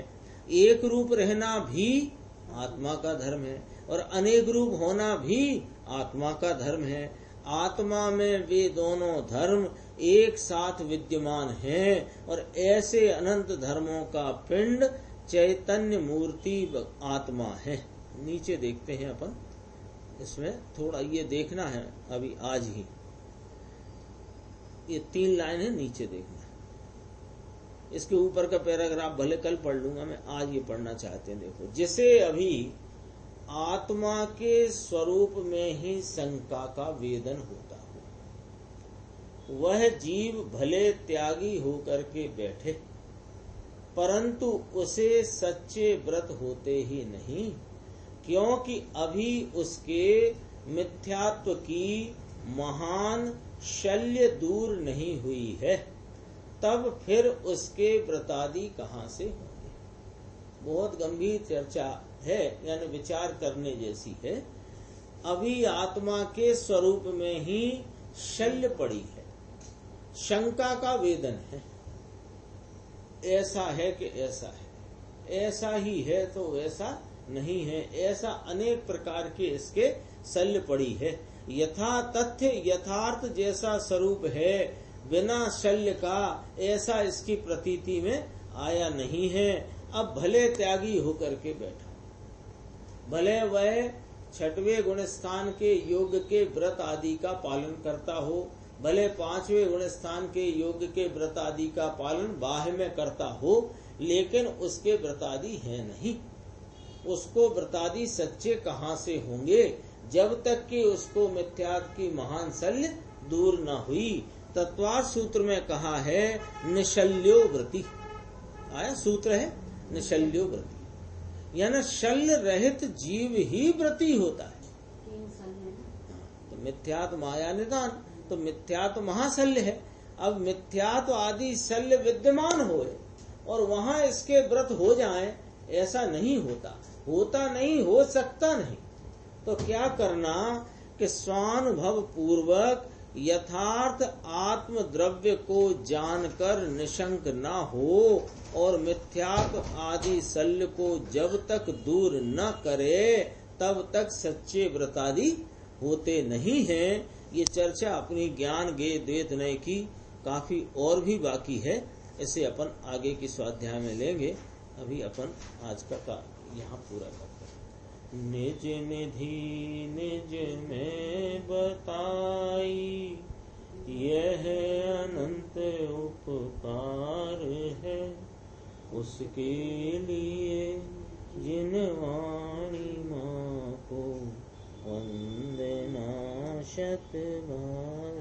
एक रूप रहना भी आत्मा का धर्म है और अनेक रूप होना भी आत्मा का धर्म है। आत्मा में वे दोनों धर्म एक साथ विद्यमान हैं और ऐसे अनंत धर्मों का पिंड चैतन्य मूर्ति आत्मा है। नीचे देखते हैं अपन, इसमें थोड़ा ये देखना है अभी आज ही, ये 3 लाइन है, नीचे देखना है। इसके ऊपर का पैराग्राफ भले कल पढ़ लूंगा मैं, आज ये पढ़ना चाहते हैं। देखो, जिसे अभी आत्मा के स्वरूप में ही शंका का वेदन होता हो, वह जीव भले त्यागी होकर के बैठे, परंतु उसे सच्चे व्रत होते ही नहीं, क्योंकि अभी उसके मिथ्यात्व की महान शल्य दूर नहीं हुई है, तब फिर उसके व्रतादि कहाँ से होंगे। बहुत गंभीर चर्चा है, यानी विचार करने जैसी है। अभी आत्मा के स्वरूप में ही शल्य पड़ी है, शंका का वेदन है, ऐसा है कि ऐसा है, ऐसा ही है तो वैसा नहीं है, ऐसा अनेक प्रकार के इसके शल्य पड़ी है। यथा तथ्य यथार्थ जैसा स्वरूप है, बिना शल्य का ऐसा इसकी प्रतीति में आया नहीं है। अब भले त्यागी होकर के बैठा, भले वह 6वें गुण स्थान के योग के व्रत आदि का पालन करता हो, भले 5वें गुण स्थान के योग के व्रत आदि का पालन बाह्य में करता हो, लेकिन उसके व्रतादि है नहीं। उसको व्रतादि सच्चे कहाँ से होंगे, जब तक कि उसको मिथ्यात्व की महान शल्य दूर न हुई। तत्वार्थ सूत्र में कहा है निशल्यो व्रति, आया सूत्र है निशल्यो व्रति, यानी शल्य रहित जीव ही व्रति होता है। तो मिथ्यात्व माया निदान, तो मिथ्यात्व महाशल्य है। अब मिथ्यात्व आदि शल्य विद्यमान होए और वहां इसके व्रत हो जाएं, ऐसा नहीं होता नहीं, हो सकता नहीं। तो क्या करना कि स्वानुभव पूर्वक यथार्थ आत्म द्रव्य को जानकर निशंक न हो और मिथ्यात्व आदि शल्य को जब तक दूर न करे तब तक सच्चे व्रतादि होते नहीं हैं। ये चर्चा अपनी ज्ञान गे द्वैत नय की काफी और भी बाकी है, इसे अपन आगे की स्वाध्याय में लेंगे। अभी अपन आज का यहाँ पूरा करते हैं। निज निधि निज में बताई, यह अनंत उपकार है उसके लिए जिन वाणी माँ को वंदना शत बार